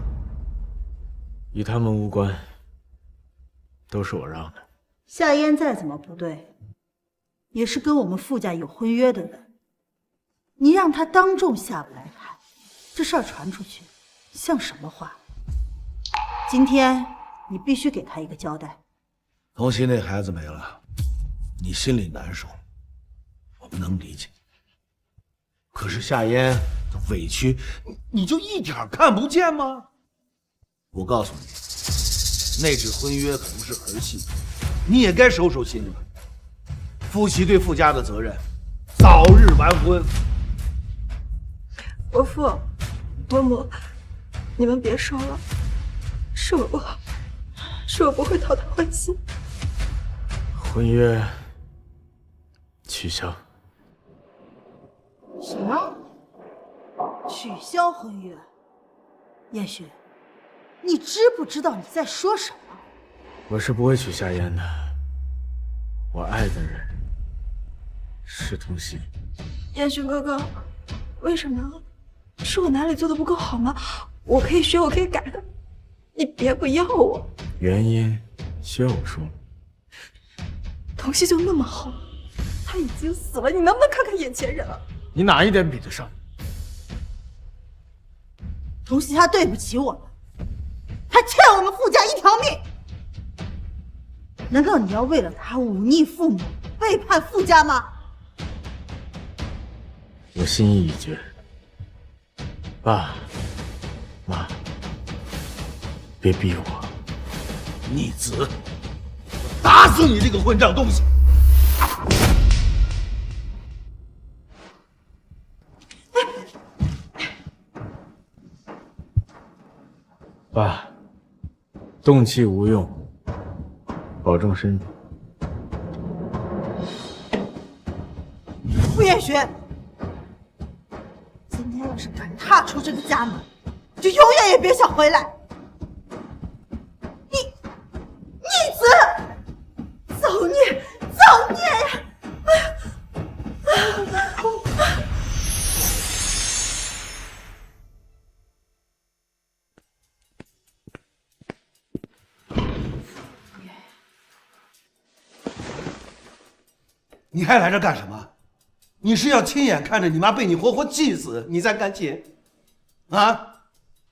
与他们无关，都是我让的。夏嫣再怎么不对，也是跟我们傅家有婚约的人，你让她当众下不来台，这事儿传出去，像什么话？今天你必须给她一个交代。童熙那孩子没了，你心里难受，我们能理解。可是夏嫣的委屈，你就一点看不见吗？我告诉你，那纸婚约可不是儿戏，你也该收收心了。夫妻对傅家的责任，早日完婚。伯父、伯母，你们别说了，是我不好，是我不会讨他欢心。婚约取消。什么？取消婚约？燕雪，你知不知道你在说什么？我是不会娶夏嫣的，我爱的人是童熙。燕雪哥哥，为什么？是我哪里做的不够好吗？我可以学，我可以改的，你别不要我。原因需要我说吗？童熙就那么好，他已经死了，你能不能看看眼前人啊？你哪一点比得上？童熙他对不起我们，他欠我们傅家一条命。难道你要为了他忤逆父母，背叛傅家吗？我心意已决。爸妈，别逼我！逆子，打死你这个混账东西！爸，动气无用，保重身体。傅彦学，今天要是敢踏出这个家门，就永远也别想回来！逆子，造孽，造孽呀！你还来这干什么？你是要亲眼看着你妈被你活活气死，你才甘心？啊，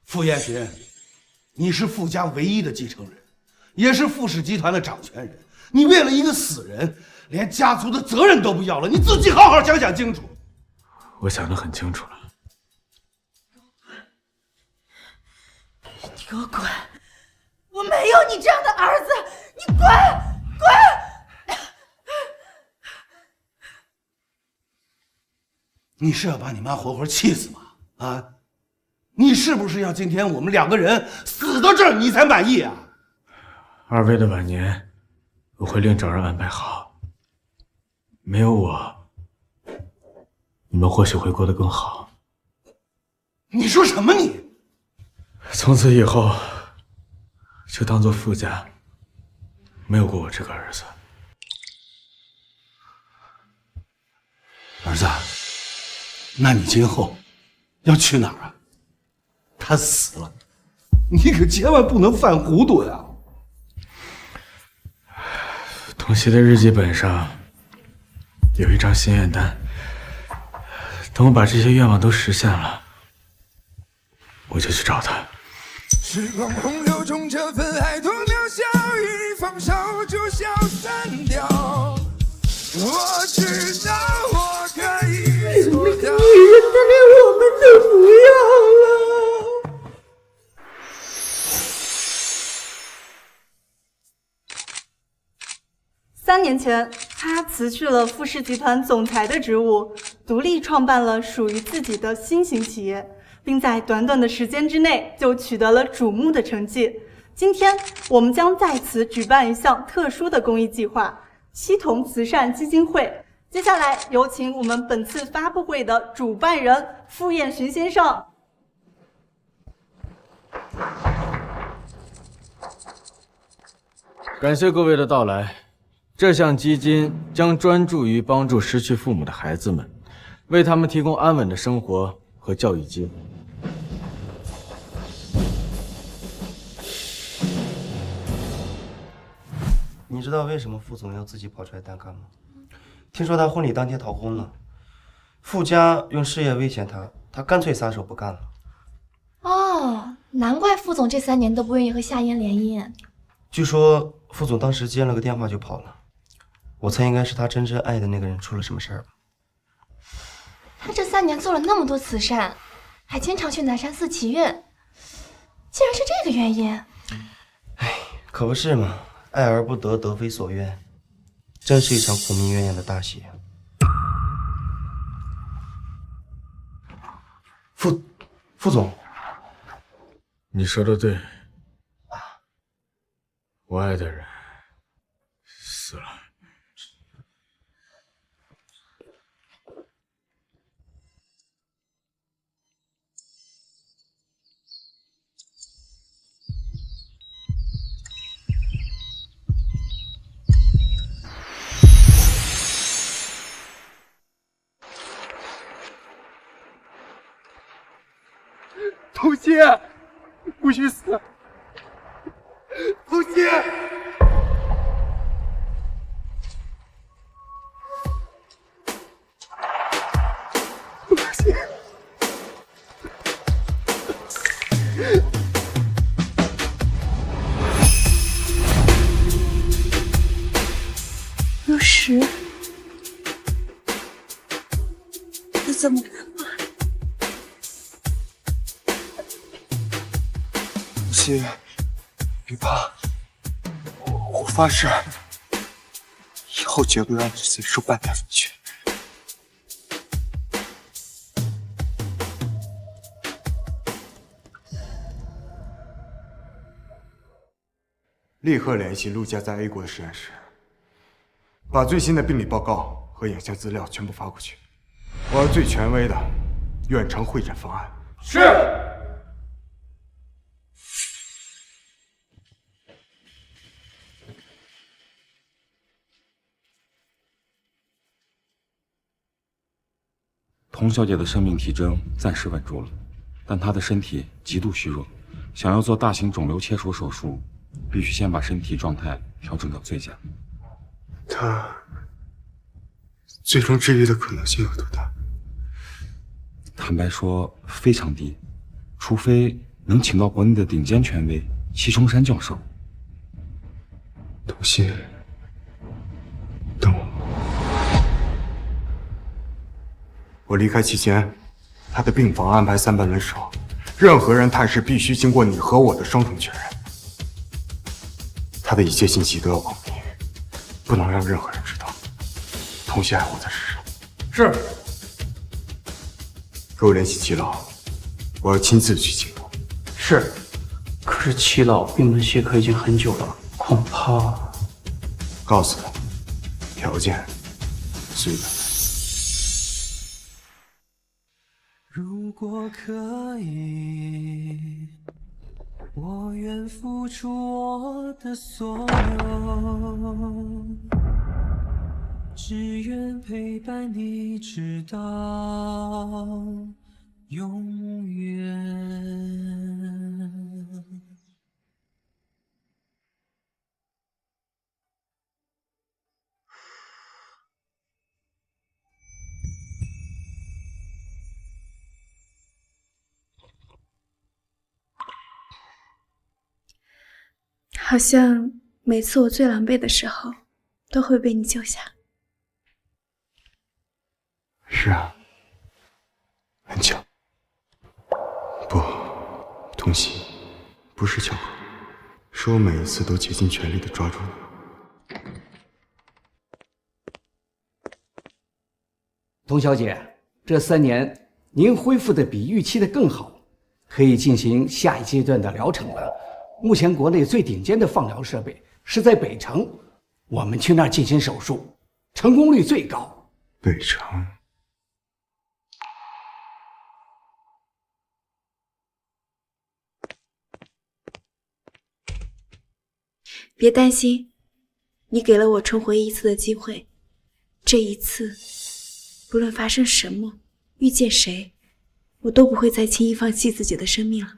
傅彦寻，你是傅家唯一的继承人，也是傅氏集团的掌权人。你为了一个死人，连家族的责任都不要了，你自己好好想想清楚。我想得很清楚了。你给我滚！我没有你这样的儿子，你滚！滚！你是要把你妈活活气死吗？啊，你是不是要今天我们两个人死到这儿你才满意啊？二位的晚年，我会另找人安排好。没有我，你们或许会过得更好。你说什么你？从此以后，就当做傅家没有过我这个儿子。儿子，那你今后要去哪儿啊？他死了，你可千万不能犯糊涂呀！童熙的日记本上有一张心愿单，等我把这些愿望都实现了，我就去找他。时光洪流中，这份爱多渺小，一放手就消散掉。我知道我可以做到。女人的连我们都不要了。3年前，他辞去了富士集团总裁的职务，独立创办了属于自己的新型企业，并在短短的时间之内就取得了瞩目的成绩。今天，我们将在此举办一项特殊的公益计划——七童慈善基金会。接下来，有请我们本次发布会的主办人傅彦寻先生。感谢各位的到来。这项基金将专注于帮助失去父母的孩子们，为他们提供安稳的生活和教育机会。你知道为什么副总要自己跑出来单干吗？听说他婚礼当天逃婚了，傅家用事业威胁他，他干脆撒手不干了。哦，难怪副总这3年都不愿意和夏嫣联姻。据说副总当时接了个电话就跑了，我猜应该是他真正爱的那个人出了什么事儿吧。他这3年做了那么多慈善，还经常去南山寺祈愿，竟然是这个原因。哎，可不是嘛，爱而不得，得非所愿，真是一场苦命鸳鸯的大戏。副总，你说的对，我爱的人死了。童熙，你不许死！童熙，童熙，有10，你怎么了？童熙，别怕，我发誓，以后绝不让你再受半点委屈。立刻联系陆家在 A 国的实验室，把最新的病理报告和影像资料全部发过去。我要最权威的远程会诊方案。是。童小姐的生命体征暂时稳住了，但她的身体极度虚弱，想要做大型肿瘤切除手术，必须先把身体状态调整到最佳。她最终治愈的可能性有多大？坦白说，非常低，除非能请到国内的顶尖权威戚冲山教授。童熙，等我。我离开期间，他的病房安排3班轮手，任何人探视必须经过你和我的双重确认。他的一切信息都要保密，不能让任何人知道。童熙爱护的是谁？是。给我联系齐老，我要亲自去经过。是，可是齐老病门歇科已经很久了，恐怕……告诉他，条件随缘。如果可以，我愿付出我的所有，只愿陪伴你直到永远。好像每次我最狼狈的时候，都会被你救下。是啊，很巧。不，童熙，不是巧合，是我每一次都竭尽全力的抓住你。童小姐，这3年您恢复的比预期的更好，可以进行下一阶段的疗程了。目前国内最顶尖的放疗设备是在北城，我们去那儿进行手术，成功率最高。北城。别担心，你给了我重活一次的机会，这一次，不论发生什么，遇见谁，我都不会再轻易放弃自己的生命了。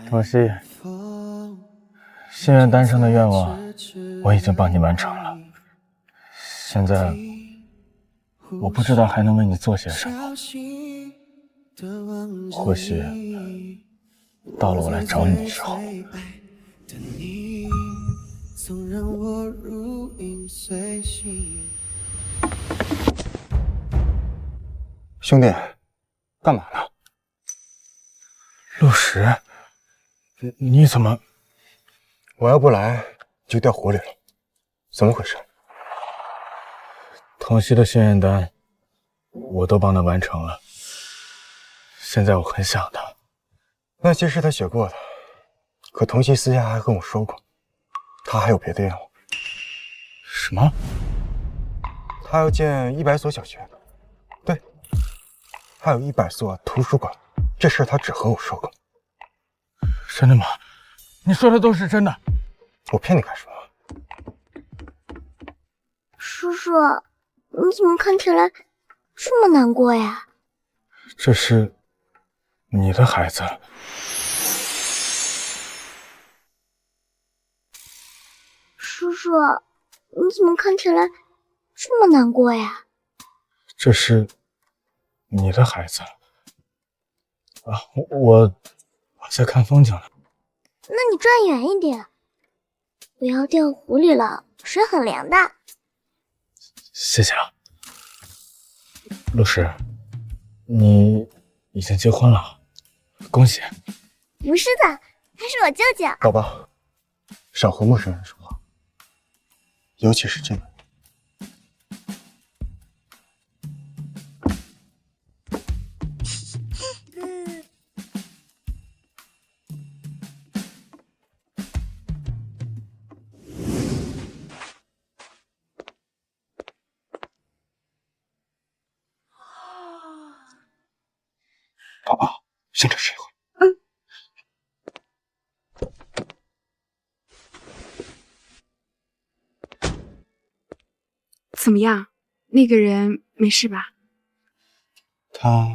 童熙，心愿单上的愿望我已经帮你完成了，现在我不知道还能为你做些什么，或许到了我来找你的时候。兄弟，干嘛呢？陆石，你怎么？我要不来就掉湖里了，怎么回事？童熙的心愿单我都帮他完成了，现在我很想他。那些是他写过的，可童熙私下还跟我说过，他还有别的愿望。什么？他要建100所小学，对，还有100所图书馆。这事他只和我说过。真的吗？你说的都是真的？我骗你干什么？叔叔，你怎么看起来这么难过呀？这是你的孩子。叔叔，你怎么看起来这么难过呀？这是你的孩子。啊，我在看风景呢。那你站远一点，不要掉湖里了，水很凉的。谢谢啊，陆石，你已经结婚了，恭喜。不是的，他是我舅舅。宝宝，少和陌生人说话，尤其是这个。宝宝，先着睡会。怎么样？那个人没事吧？他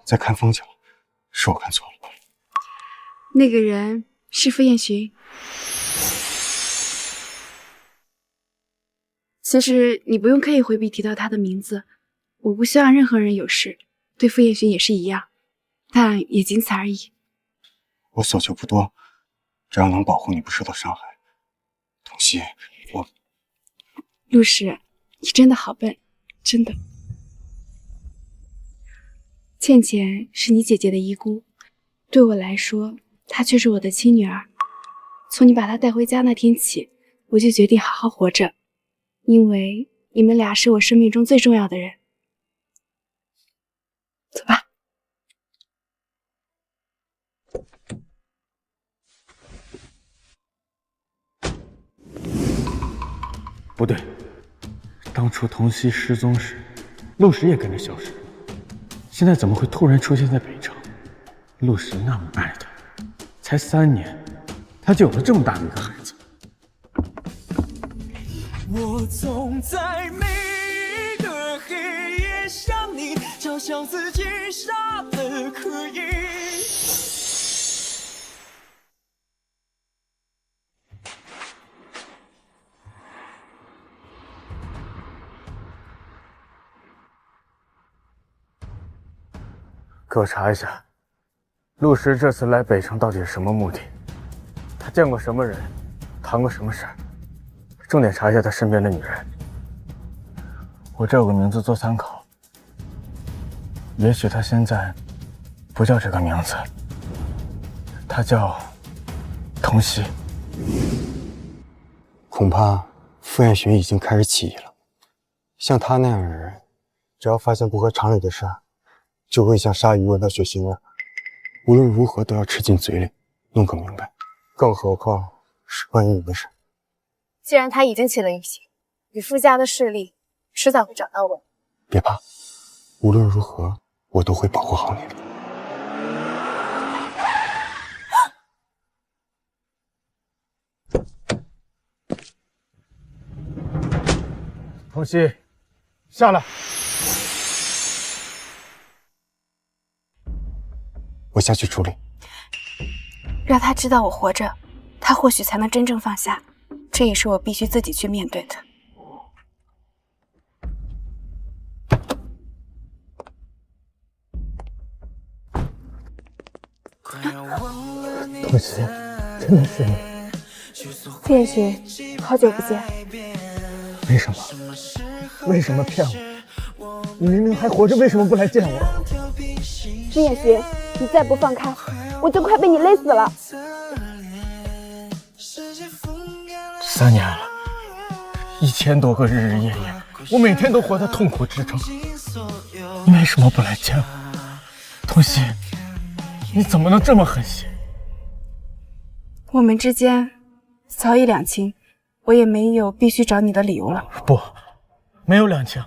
在看风景，是我看错了。那个人是傅彦寻。其实你不用刻意回避提到他的名字，我不希望任何人有事，对傅彦寻也是一样，但也仅此而已。我所求不多，只要能保护你不受到伤害。童熙，我……陆石，你真的好笨，真的。倩倩是你姐姐的遗孤，对我来说，她却是我的亲女儿。从你把她带回家那天起，我就决定好好活着，因为你们俩是我生命中最重要的人。走吧。不对，当初童熙失踪时，陆石也跟着消失了，现在怎么会突然出现在北城？陆石那么爱他，才3年，他就有了这么大的一个孩子。我总在每个黑夜向你嘲笑自己傻得可以。给我查一下，陆石这次来北城到底是什么目的？他见过什么人，谈过什么事儿？重点查一下他身边的女人。我这有个名字做参考，也许他现在不叫这个名字，他叫童熙。恐怕傅彦寻已经开始起疑了。像他那样的人，只要发现不合常理的事，就会像鲨鱼闻到血腥味，无论如何都要吃进嘴里，弄个明白。更何况是关于你的事。既然他已经起了疑心，与傅家的势力迟早会找到我。别怕，无论如何，我都会保护好你的。童熙，下来。我下去处理。让他知道我活着，他或许才能真正放下。这也是我必须自己去面对的。童熙，真的是你。傅彦寻，好久不见。为什么？为什么骗我？你明明还活着，为什么不来见我？傅彦寻，你再不放开，我就快被你勒死了。3年了，1000多个日日夜夜，我每天都活在痛苦之中。你为什么不来见我？童熙，你怎么能这么狠心？我们之间早已两清，我也没有必须找你的理由了。不，没有两清。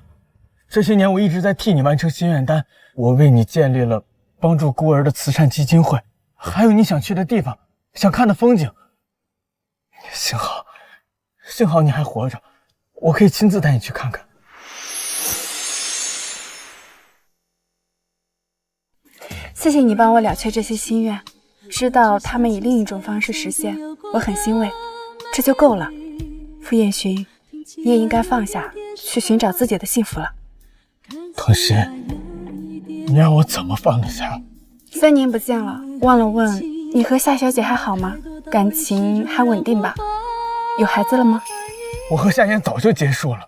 这些年我一直在替你完成心愿单，我为你建立了帮助孤儿的慈善基金会，还有你想去的地方，想看的风景。幸好你还活着，我可以亲自带你去看看。谢谢你帮我了却这些心愿，知道他们以另一种方式实现，我很欣慰，这就够了。傅彦寻，你也应该放下，去寻找自己的幸福了。童熙，你让我怎么放得下？3年不见了，忘了问你和夏小姐还好吗？感情还稳定吧？有孩子了吗？我和夏言早就结束了。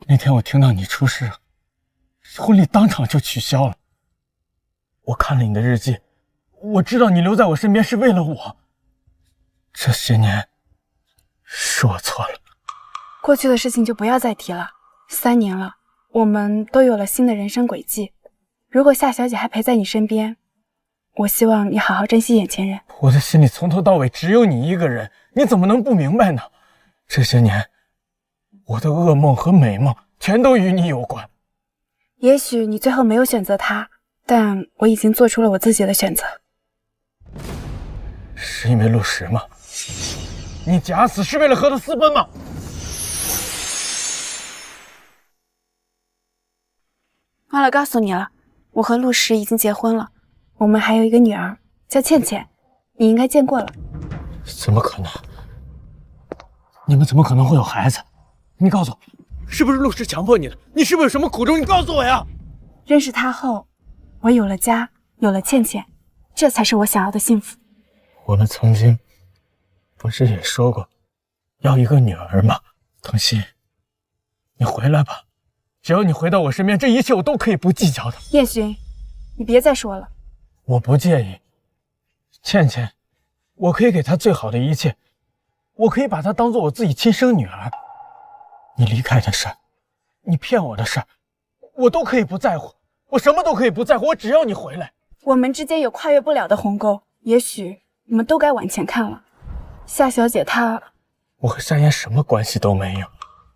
那天我听到你出事，婚礼当场就取消了。我看了你的日记，我知道你留在我身边是为了我。这些年是我错了。过去的事情就不要再提了。3年了，我们都有了新的人生轨迹。如果夏小姐还陪在你身边，我希望你好好珍惜眼前人。我的心里从头到尾只有你一个人，你怎么能不明白呢？这些年，我的噩梦和美梦全都与你有关。也许你最后没有选择他，但我已经做出了我自己的选择。是因为陆石吗？你假死是为了和他私奔吗？忘了告诉你了，我和陆石已经结婚了，我们还有一个女儿，叫倩倩，你应该见过了。怎么可能？你们怎么可能会有孩子？你告诉我，是不是陆石强迫你的？你是不是有什么苦衷？你告诉我呀！认识他后，我有了家，有了倩倩，这才是我想要的幸福。我们曾经不是也说过要一个女儿吗？童熙，你回来吧，只要你回到我身边，这一切我都可以不计较的。彦寻，你别再说了。我不介意。倩倩，我可以给她最好的一切，我可以把她当做我自己亲生女儿。你离开的事，你骗我的事，我都可以不在乎，我什么都可以不在乎，我只要你回来。我们之间有跨越不了的鸿沟，也许我们都该往前看了。夏小姐她……我和夏言什么关系都没有，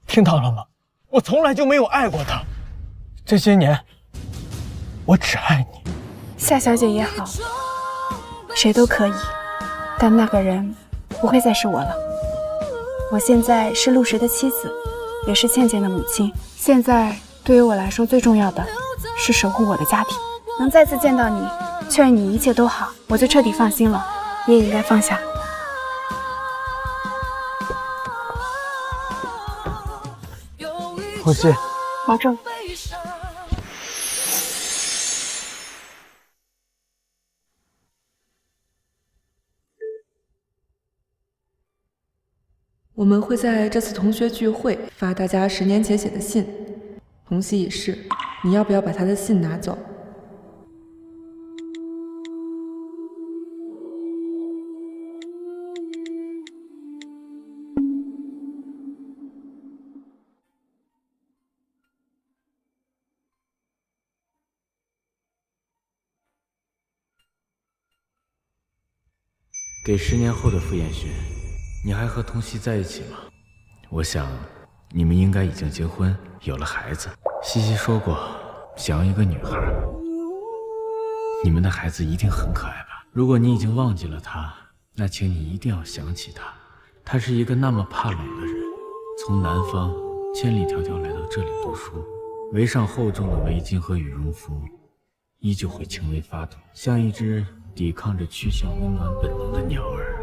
听到了吗？我从来就没有爱过她，这些年我只爱你。夏小姐也好，谁都可以，但那个人不会再是我了。我现在是陆石的妻子，也是倩倩的母亲。现在对于我来说最重要的是守护我的家庭。能再次见到你，确认你一切都好，我就彻底放心了。你也应该放下。童熙，保重。我们会在这次同学聚会发大家10年前写的信，同夕已逝，你要不要把他的信拿走？给10年后的傅彦勋，你还和童熙在一起吗？我想，你们应该已经结婚，有了孩子。西西说过，想要一个女孩。你们的孩子一定很可爱吧？如果你已经忘记了他，那请你一定要想起他。他是一个那么怕冷的人，从南方千里迢迢来到这里读书，围上厚重的围巾和羽绒服，依旧会轻微发抖，像一只抵抗着趋向温暖本能的鸟儿。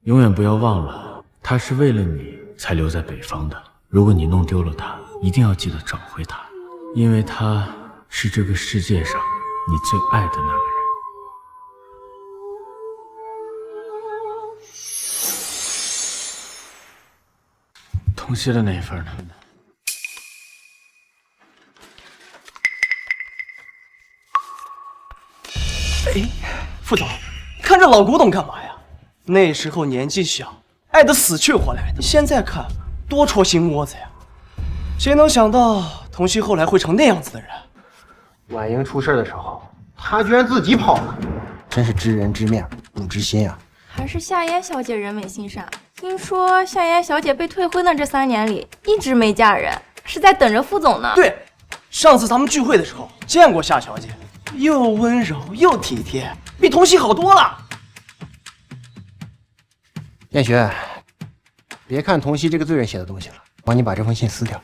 永远不要忘了，他是为了你才留在北方的。如果你弄丢了他，一定要记得找回他，因为他是这个世界上你最爱的那个人。童熙的那一份呢？哎，副总，看这老古董干嘛呀？那时候年纪小，爱得死去活来的，现在看多戳心窝子呀！谁能想到童熙后来会成那样子的人？婉莹出事的时候，他居然自己跑了，真是知人知面不知心啊！还是夏嫣小姐人美心善。听说夏嫣小姐被退婚的这3年里，一直没嫁人，是在等着副总呢。对，上次咱们聚会的时候见过夏小姐，又温柔又体贴，比童熙好多了。彦勋，别看童熙这个罪人写的东西了，帮你把这封信撕掉。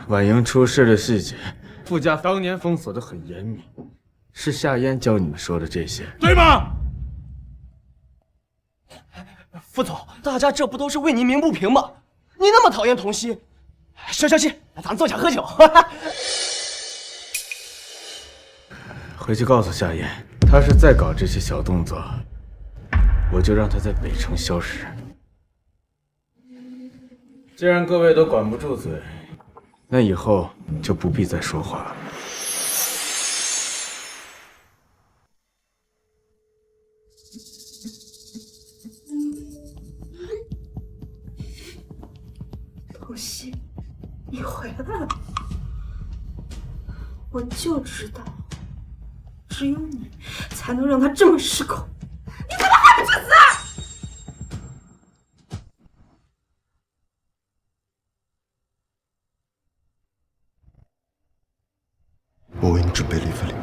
婉莹出事的细节，傅家当年封锁的很严密，是夏嫣教你们说的这些，对吗？副总，大家这不都是为您鸣不平吗？你那么讨厌童熙，消消气，咱们坐下喝酒。回去告诉夏嫣，他是再搞这些小动作，我就让他在北城消失。既然各位都管不住嘴，那以后就不必再说话了。童熙，你回来了！我就知道，只有你才能让他这么失控。你怎么还不去死？我为你准备了一份礼物。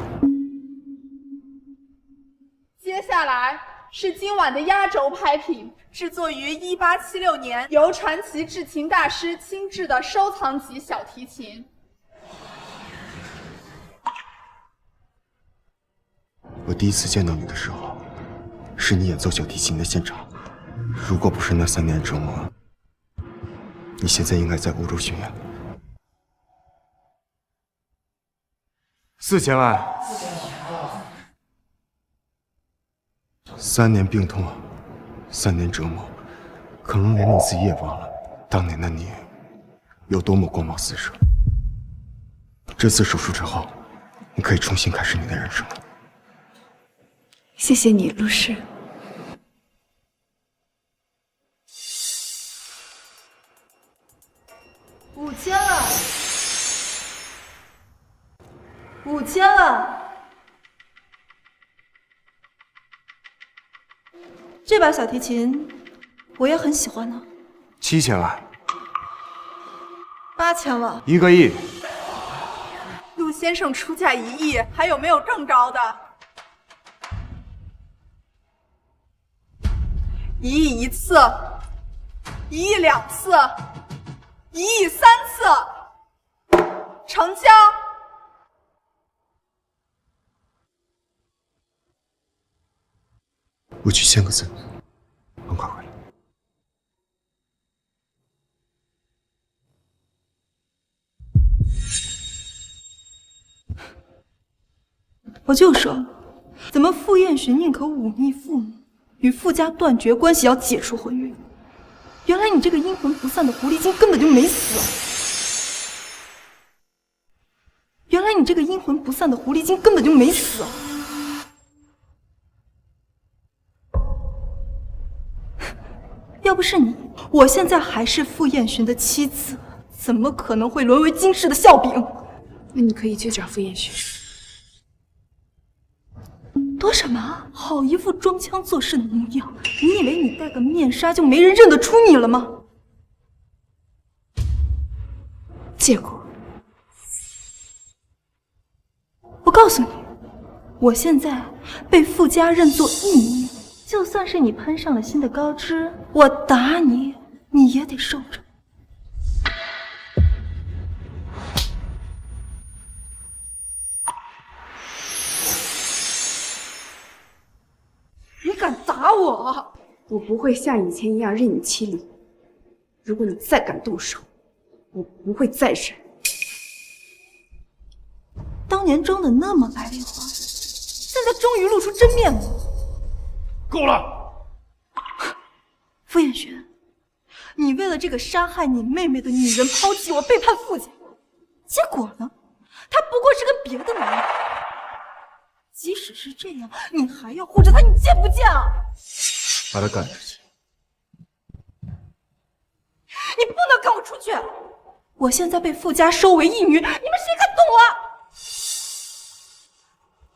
接下来是今晚的压轴拍品，制作于1876年，由传奇制琴大师亲制的收藏级小提琴。我第一次见到你的时候，是你演奏小提琴的现场。如果不是那3年折磨，你现在应该在欧洲巡演。4000万。3年病痛，3年折磨，可能连你自己也忘了，当年的你有多么光芒四射。这次手术之后，你可以重新开始你的人生了。谢谢你，陆氏。5000了，5000了。这把小提琴我也很喜欢呢。7000万。 8000了。 1个亿。陆先生出价1亿，还有没有更高的？1亿1次，1亿2次，1亿3次，成交。我去签个字，很快回来。我就说，怎么傅彦寻宁可忤逆父母，与傅家断绝关系，要结束婚约？原来你这个阴魂不散的狐狸精根本就没死！原来你这个阴魂不散的狐狸精根本就没死！要不是你，我现在还是傅彦寻的妻子，怎么可能会沦为金氏的笑柄？那你可以去找傅彦寻。躲什么？好一副装腔作势的模样！你以为你戴个面纱就没人认得出你了吗？结果，我告诉你，我现在被傅家认作义女，就算是你攀上了新的高枝，我打你，你也得受着。你敢打我？我不会像以前一样任你欺凌。如果你再敢动手，我不会再忍。当年装的那么白莲花，现在终于露出真面目。够了！傅彦寻，你为了这个杀害你妹妹的女人抛弃我，背叛傅家，结果呢？她不过是个别的男人。即使是这样，你还要护着她，你贱不贱啊？把他赶出去！你不能赶我出去！我现在被傅家收为义女，你们谁敢动我？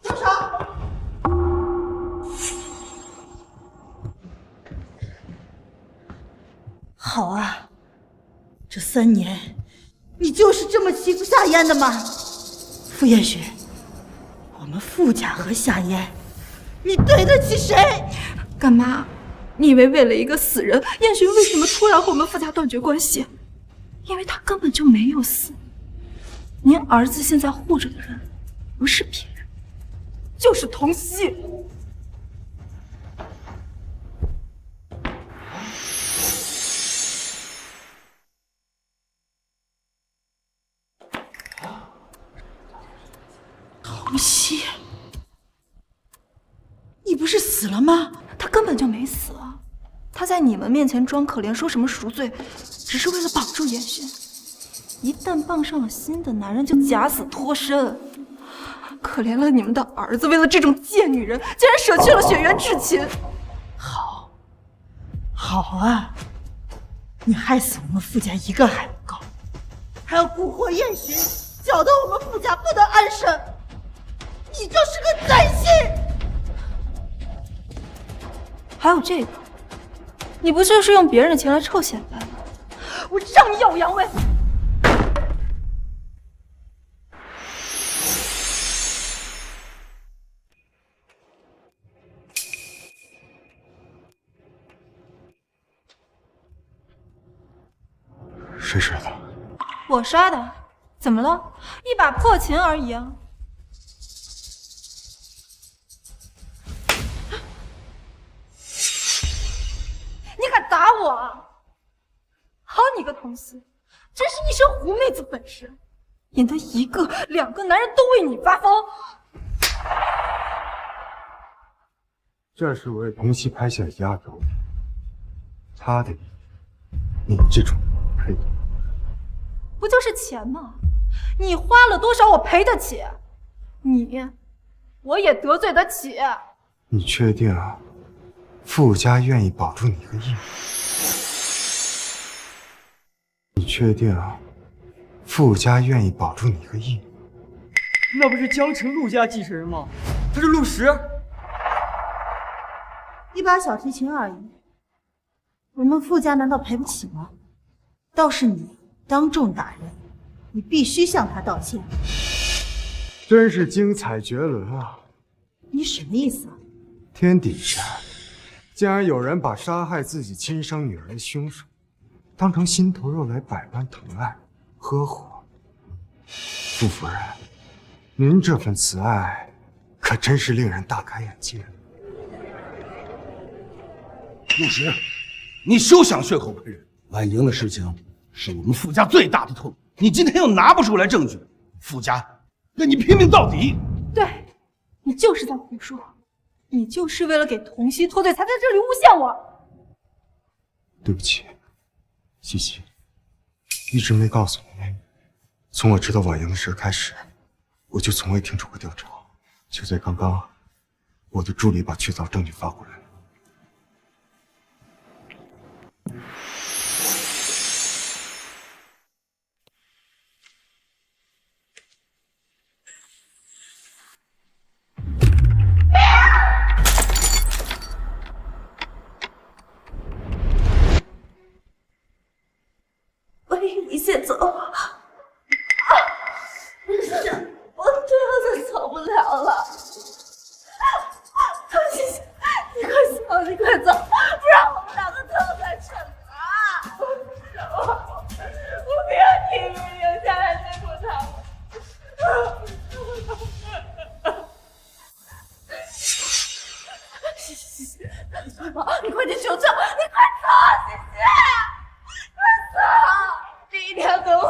住手！好啊，这3年，你就是这么欺负夏嫣的吗？傅彦寻，我们傅家和夏嫣，你对得起谁？干妈，你以为为了一个死人，彦寻为什么突然和我们傅家断绝关系？因为他根本就没有死。您儿子现在护着的人，不是别人，就是童曦。童曦，你不是死了吗？他根本就没死啊！他在你们面前装可怜，说什么赎罪，只是为了绑住彦寻。一旦傍上了新的男人，就假死脱身。可怜了你们的儿子，为了这种贱女人，竟然舍去了血缘至亲。好啊，你害死我们傅家一个还不够，还要蛊惑彦寻，搅得我们傅家不得安生。你就是个灾星！还有这个，你不就是用别人的钱来臭显摆吗？我让你耀武扬威！谁杀的？我杀的，怎么了？一把破琴而已啊！你敢打我啊！好你个童曦，真是一身狐妹子本事，引得1个、2个男人都为你发疯。这是为童曦拍下压轴，他的你这种配的。不就是钱吗？你花了多少，我赔得起。你，我也得罪得起。你确定啊？傅家愿意保住你个义女？你确定啊？傅家愿意保住你个义女？那不是江城陆家继承人吗？他是陆石。一把小提琴而已，我们傅家难道赔不起吗？倒是你当众打人，你必须向他道歉。真是精彩绝伦啊！你什么意思啊？天底下竟然有人把杀害自己亲生女儿的凶手当成心头肉来百般疼爱呵护。傅夫人，您这份慈爱可真是令人大开眼界。陆石，你休想血口喷人！婉莹的事情是我们傅家最大的痛，你今天又拿不出来证据，傅家跟你拼命到底！对，你就是在胡说，你就是为了给童曦脱罪才在这里诬陷我。对不起，西西，一直没告诉你，从我知道婉莹的事开始，我就从未停止过调查。就在刚刚，我的助理把确凿证据发过来了。你先走。不是，我这样子走不了了。你快走，你快走，不然我们两个都在这里啊！我不要你一个人留下来对付他们。西西，快跑！你快点求救！你快走，西西！快走！你一定要等我，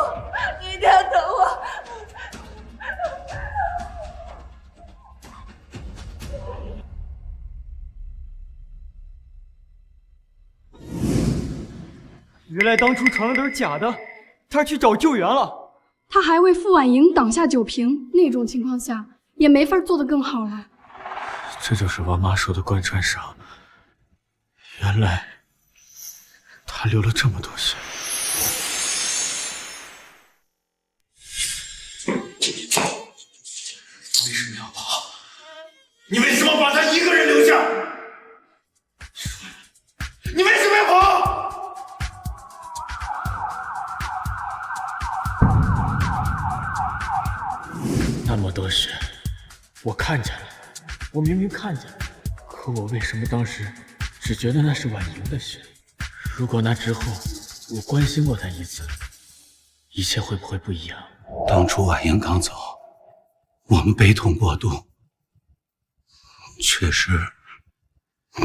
你一定要等我。原来当初传的都是假的，他去找救援了。他还为傅婉莹挡下酒瓶，那种情况下也没法做得更好了。这就是王妈说的贯穿伤。原来他流了这么多血。为什么要跑？你为什么把他一个人留下？你为什么要跑？那么多血，我看见了，我明明看见了，可我为什么当时只觉得那是婉莹的血？如果那之后我关心过她一次，一切会不会不一样？当初婉莹刚走，我们悲痛过度，确实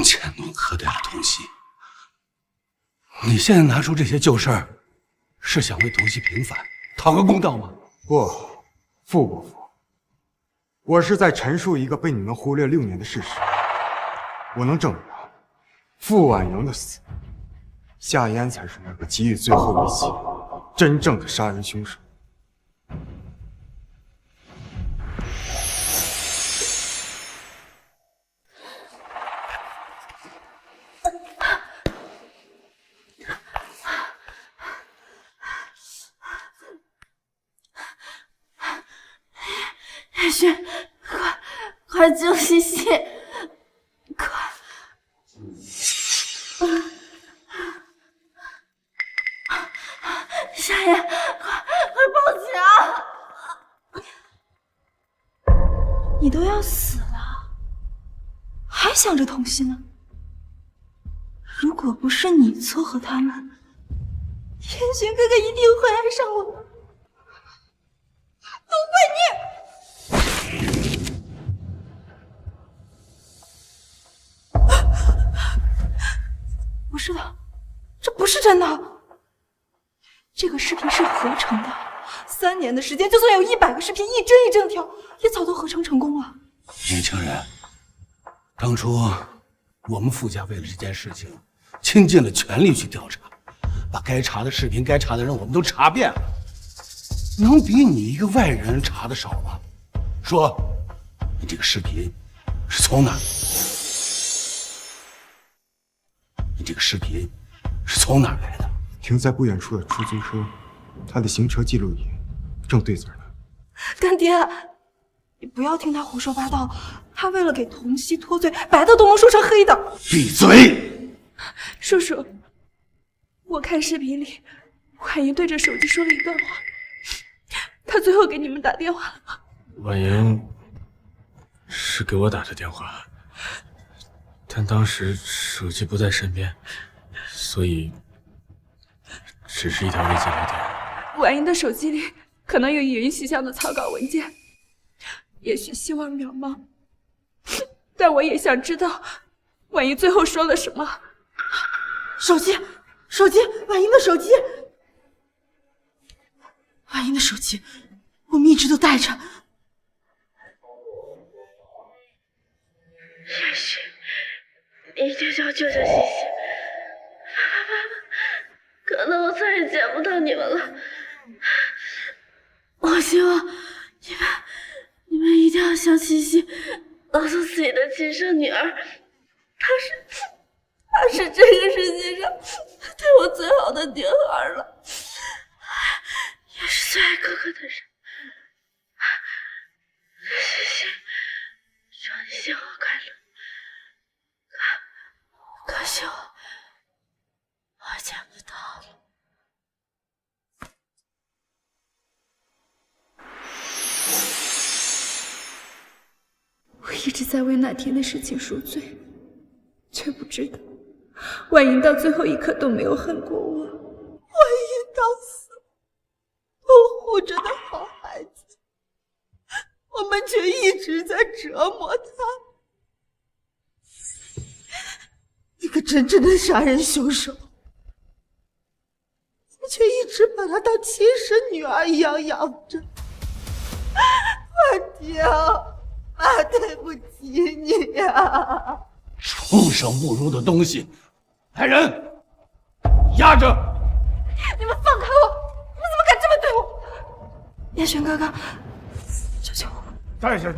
迁怒苛待了童曦。你现在拿出这些旧事儿，是想为童曦平反，讨个公道吗？不，傅伯父，我是在陈述一个被你们忽略6年的事实。我能证明，傅婉莹的死，夏嫣才是那个给予最后一击、真正的杀人凶手。叶璇，快救西西！快！夏嫣，快报警啊！你都要死了，还想着童曦呢？如果不是你撮合他们，天璇哥哥一定会爱上我的。都怪你！不是的，这不是真的。这个视频是合成的，3年的时间，就算有100个视频一帧一帧的调，也早都合成成功了。年轻人，当初我们傅家为了这件事情，倾尽了全力去调查，把该查的视频、该查的人我们都查遍了，能比你一个外人查的少吗？说，你这个视频是从哪儿？你这个视频是从哪儿来的？停在不远处的出租车，他的行车记录仪正对着呢。干爹，你不要听他胡说八道，他为了给童曦脱罪，白的都能说成黑的。闭嘴！叔叔，我看视频里，婉莹对着手机说了一段话，他最后给你们打电话了。婉莹是给我打的电话，但当时手机不在身边，所以只是一条未接来电。婉莹的手机里可能有语音信箱的草稿文件，也许希望渺茫，但我也想知道婉莹最后说了什么。手机，婉莹的手机，婉莹的手机，我们一直都带着。谢谢，你一定叫舅舅西西。爸爸，可能我再也见不到你们了。我希望你们一定要像西西，告诉自己的亲生女儿，她是这个世界上对我最好的女孩了，也是最爱哥哥的人。西西，祝你幸福快乐。可惜我见不到了。我一直在为那天的事情赎罪，却不知道婉莹到最后一刻都没有恨过我。婉莹到死都护着的好孩子，我们却一直在折磨他。一个真正的杀人凶手，我们却一直把他当亲生女儿一样养着。婉婷，妈对不起你呀！畜生不如的东西！来人，压着！你们放开我！你怎么敢这么对我？叶璇哥哥，求求我！带下去！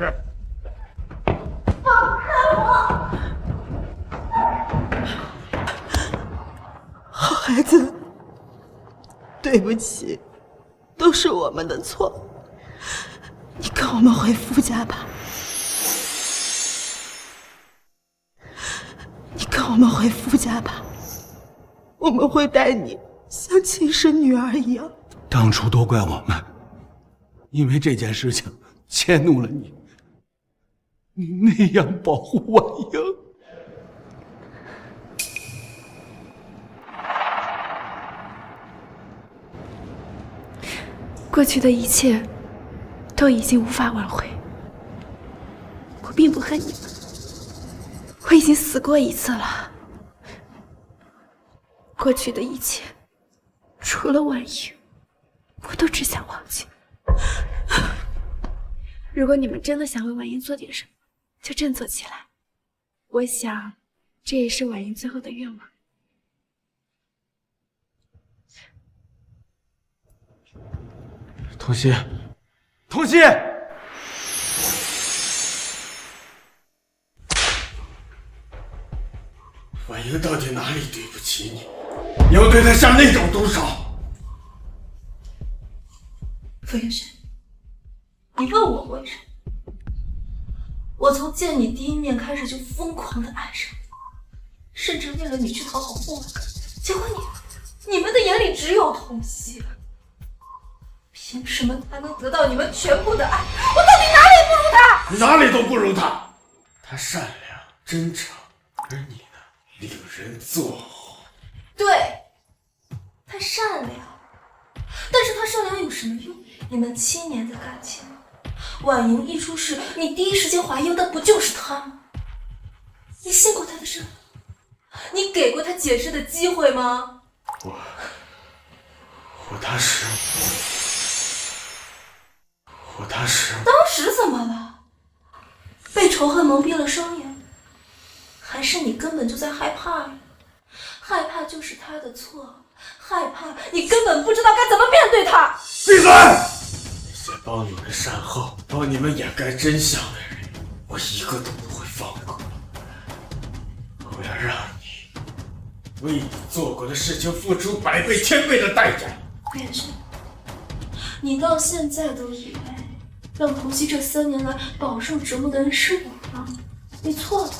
放开我！好孩子，对不起，都是我们的错。你跟我们回傅家吧。你跟我们回傅家吧，我们会待你像亲生女儿一样。当初都怪我们，因为这件事情迁怒了你，你那样保护婉莹。过去的一切都已经无法挽回。我并不恨你们，我已经死过一次了。过去的一切，除了婉莹，我都只想忘记。如果你们真的想为婉莹做点什么，就振作起来。我想，这也是婉莹最后的愿望。童熙，童熙，婉莹到底哪里对不起你？你要对她下那种毒手？傅云轩，你问我为什么？我从见你第一面开始就疯狂的爱上你，甚至为了你去讨好霍哥，结果你们的眼里只有童熙。凭什么他能得到你们全部的爱？我到底哪里不如他？你哪里都不如他。他善良真诚，而你呢，令人作呕。对，他善良，但是他善良有什么用？你们7年的感情，婉莹一出事，你第一时间怀疑的不就是他吗？你信过他的事？你给过他解释的机会吗？我当时当时怎么了？被仇恨蒙蔽了双眼，还是你根本就在害怕呀？害怕就是他的错，害怕你根本不知道该怎么面对他。闭嘴！那些帮你们善后、帮你们掩盖真相的人，我一个都不会放过。我要让你为你做过的事情付出100倍、1000倍的代价。顾远轩，你到现在都以为让童熙这3年来饱受折磨的人是我吗？你错了，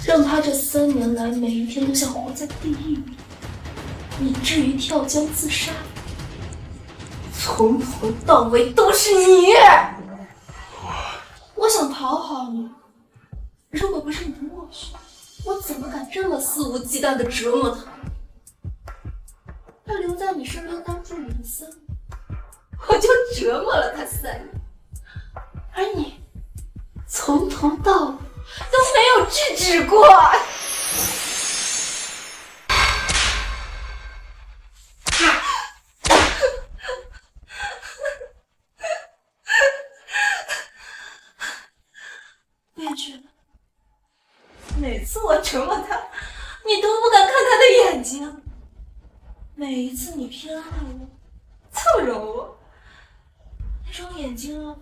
让他这3年来每一天都像活在地狱里，以至于跳江自杀，从头到尾都是你。我想讨好你，如果不是你的默许，我怎么敢这么肆无忌惮地折磨他？他留在你身边当助理的3年，我就折磨了他3年，而你从头到尾都没有制止过。什么他，你都不敢看他的眼睛。每一次你偏爱我，凑着我，那双眼睛啊，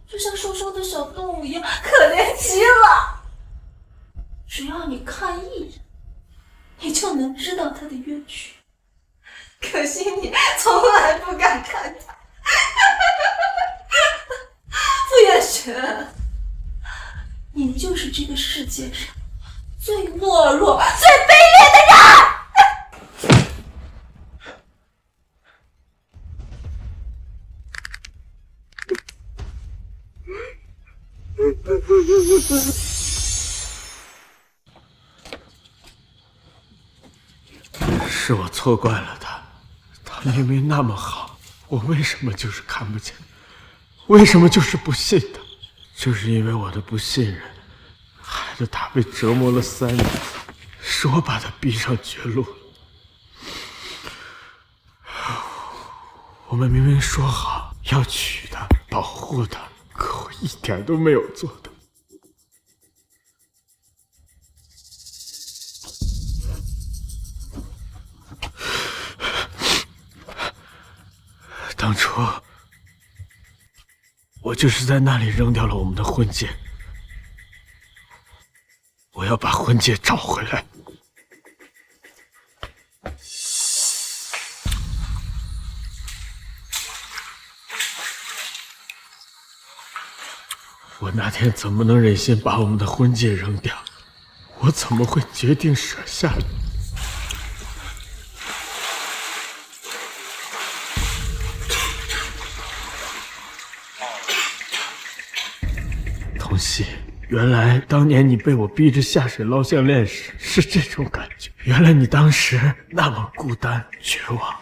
就像受伤的小动物一样，可怜极了。只要你看一眼，你就能知道他的冤屈。可惜你从来不敢看他。傅远轩，你就是这个世界上最懦弱、最卑劣的人。是我错怪了他，他明明那么好，我为什么就是看不见？为什么就是不信他？就是因为我的不信任，害得他被折磨了3年，是我把他逼上绝路。我们明明说好要娶她、保护她，可我一点都没有做到。当初我就是在那里扔掉了我们的婚戒，我要把婚戒找回来。我那天怎么能忍心把我们的婚戒扔掉？我怎么会决定舍下来？童熙，原来当年你被我逼着下水捞项链时是这种感觉，原来你当时那么孤单绝望。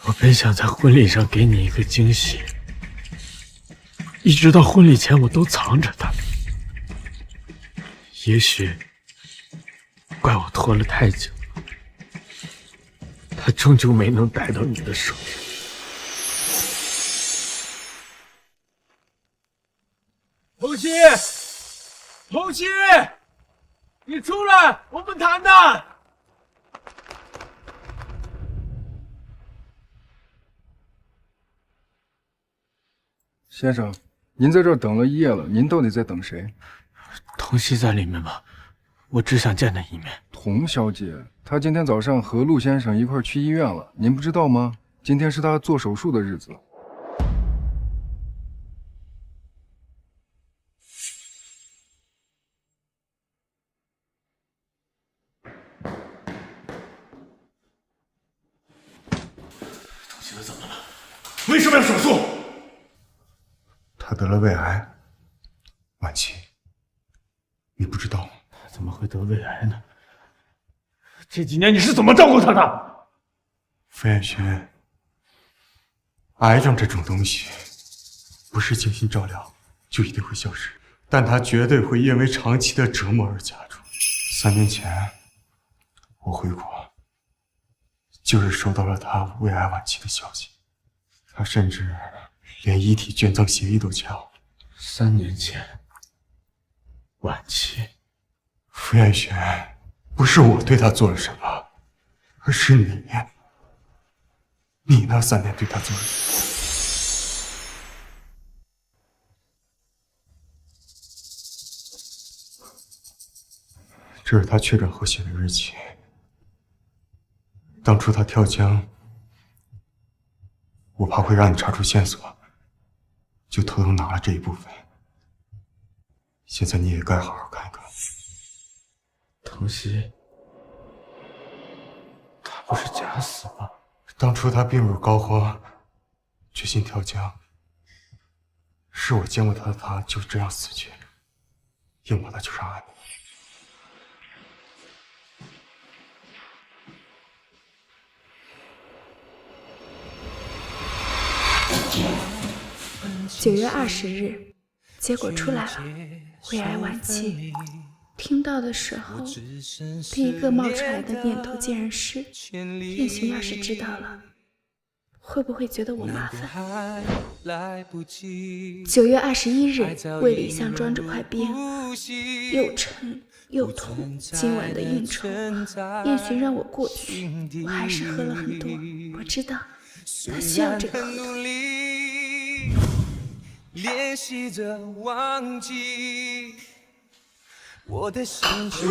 我本想在婚礼上给你一个惊喜，一直到婚礼前我都藏着它。也许怪我拖了太久，它终究没能带到你的手上。童熙，童熙，你出来，我们谈谈。先生，您在这儿等了1夜了，您到底在等谁？童熙在里面吗？我只想见他一面。童小姐，她今天早上和陆先生一块去医院了，您不知道吗？今天是她做手术的日子。童熙怎么了？为什么要手术？他得了胃癌，晚期。你不知道吗？他怎么会得胃癌呢？这几年你是怎么照顾他的？傅艳轩，癌症这种东西，不是精心照料就一定会消失，但它绝对会因为长期的折磨而加重。3年前，我回国，就是收到了他胃癌晚期的消息，他甚至连遗体捐赠协议都签了。3年前，晚期。傅艳轩，不是我对他做了什么，而是你那3年对他做了什么。这是他确诊后写的日记。当初他跳江，我怕会让你查出线索，就偷偷拿了这一部分。现在你也该好好看一看。童熙，他不是假死吗？当初他病入膏肓，决心跳江，是我见过他的他就这样死去，硬把他救上岸的。9月20日，结果出来了，胃癌晚期。听到的时候，第一个冒出来的念头竟然是，燕行要是知道了，会不会觉得我麻烦？9月21日，胃里像装着块冰，又沉又痛。今晚的应酬，燕洵让我过去，我还是喝了很多。我知道他需要这个喝头。练习着忘记，我的心却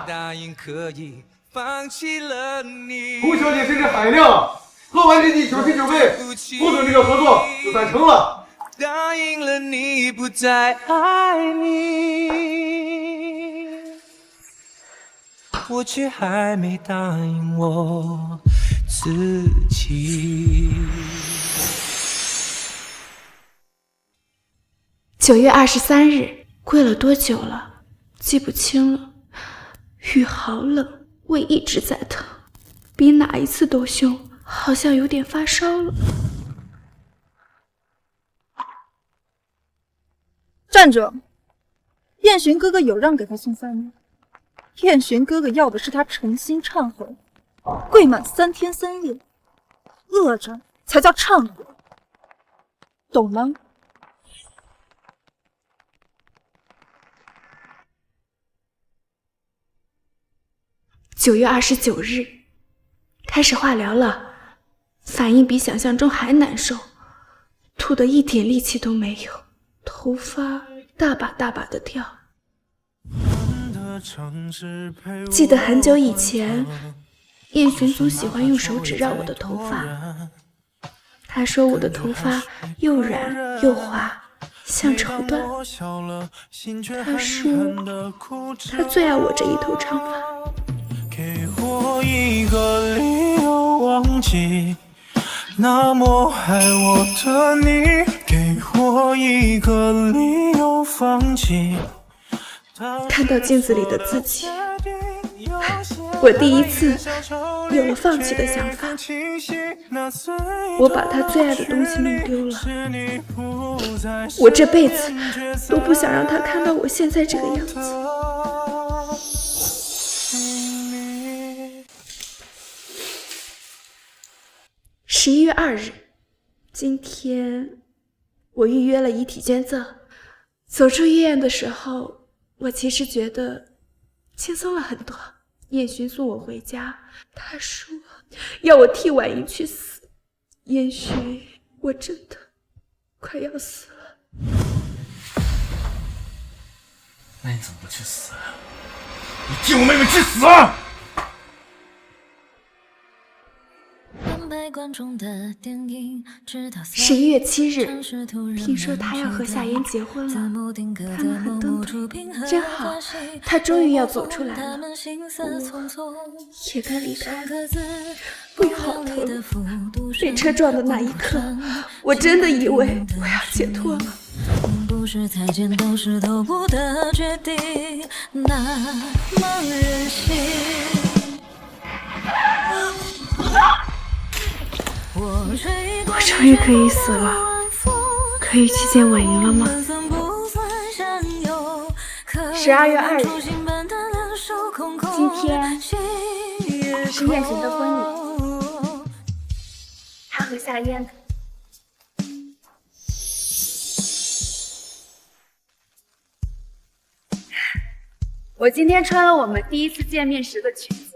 答应可以放弃了你。胡小姐是只海量，喝完这第99杯，不准这个合作就算成了。答应了你不再爱你，我却还没答应我自己。9月23日，跪了多久了？记不清了。雨好冷，胃一直在疼，比哪一次都凶，好像有点发烧了。站着！燕洵哥哥有让给他送饭吗？燕洵哥哥要的是他诚心忏悔，跪满3天3夜，饿着才叫忏悔，懂吗？9月29日，开始化疗了，反应比想象中还难受，吐得一点力气都没有，头发大把大把的掉。记得很久以前，燕洵总喜欢用手指绕我的头发，他说我的头发又软又滑，像绸缎。他说他最爱我这一头长发。给我一个理由忘记那么爱我的你，给我一个理由放弃。看到镜子里的自己，我第一次有了放弃的想法。我把他最爱的东西弄丢了，我这辈子都不想让他看到我现在这个样子。11月2日，今天我预约了遗体捐赠。走出医院的时候，我其实觉得轻松了很多。燕洵送我回家，他说要我替婉莹去死。燕洵，我真的快要死了。那你怎么不去死？你替我妹妹去死啊！11月7日，听说他要和夏嫣结婚了，他们很登对，真好，他终于要走出来了，我也该离开了。不要好疼，被车撞的那一刻，我真的以为我要解脱了。不是太监都是头部的决定，那么任性。我终于可以死了，可以去见婉莹了吗？12月2日，今天是燕洵的婚礼，他和夏嫣的。我今天穿了我们第一次见面时的裙子，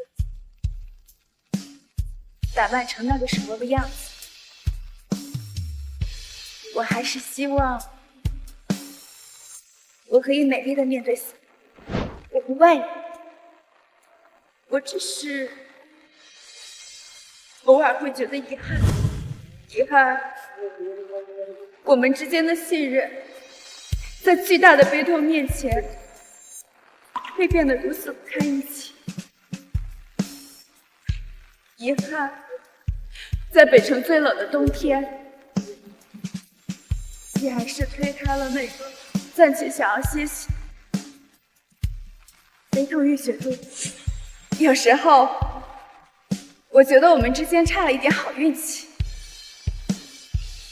打扮成那个时候的样子。我还是希望我可以美丽的面对死。我不怪你，我只是偶尔会觉得遗憾，我们之间的信任在巨大的悲痛面前会变得如此不堪一击。遗憾，在北城最冷的冬天，你还是推开了那个暂且想要歇息、悲痛欲雪中。有时候，我觉得我们之间差了一点好运气，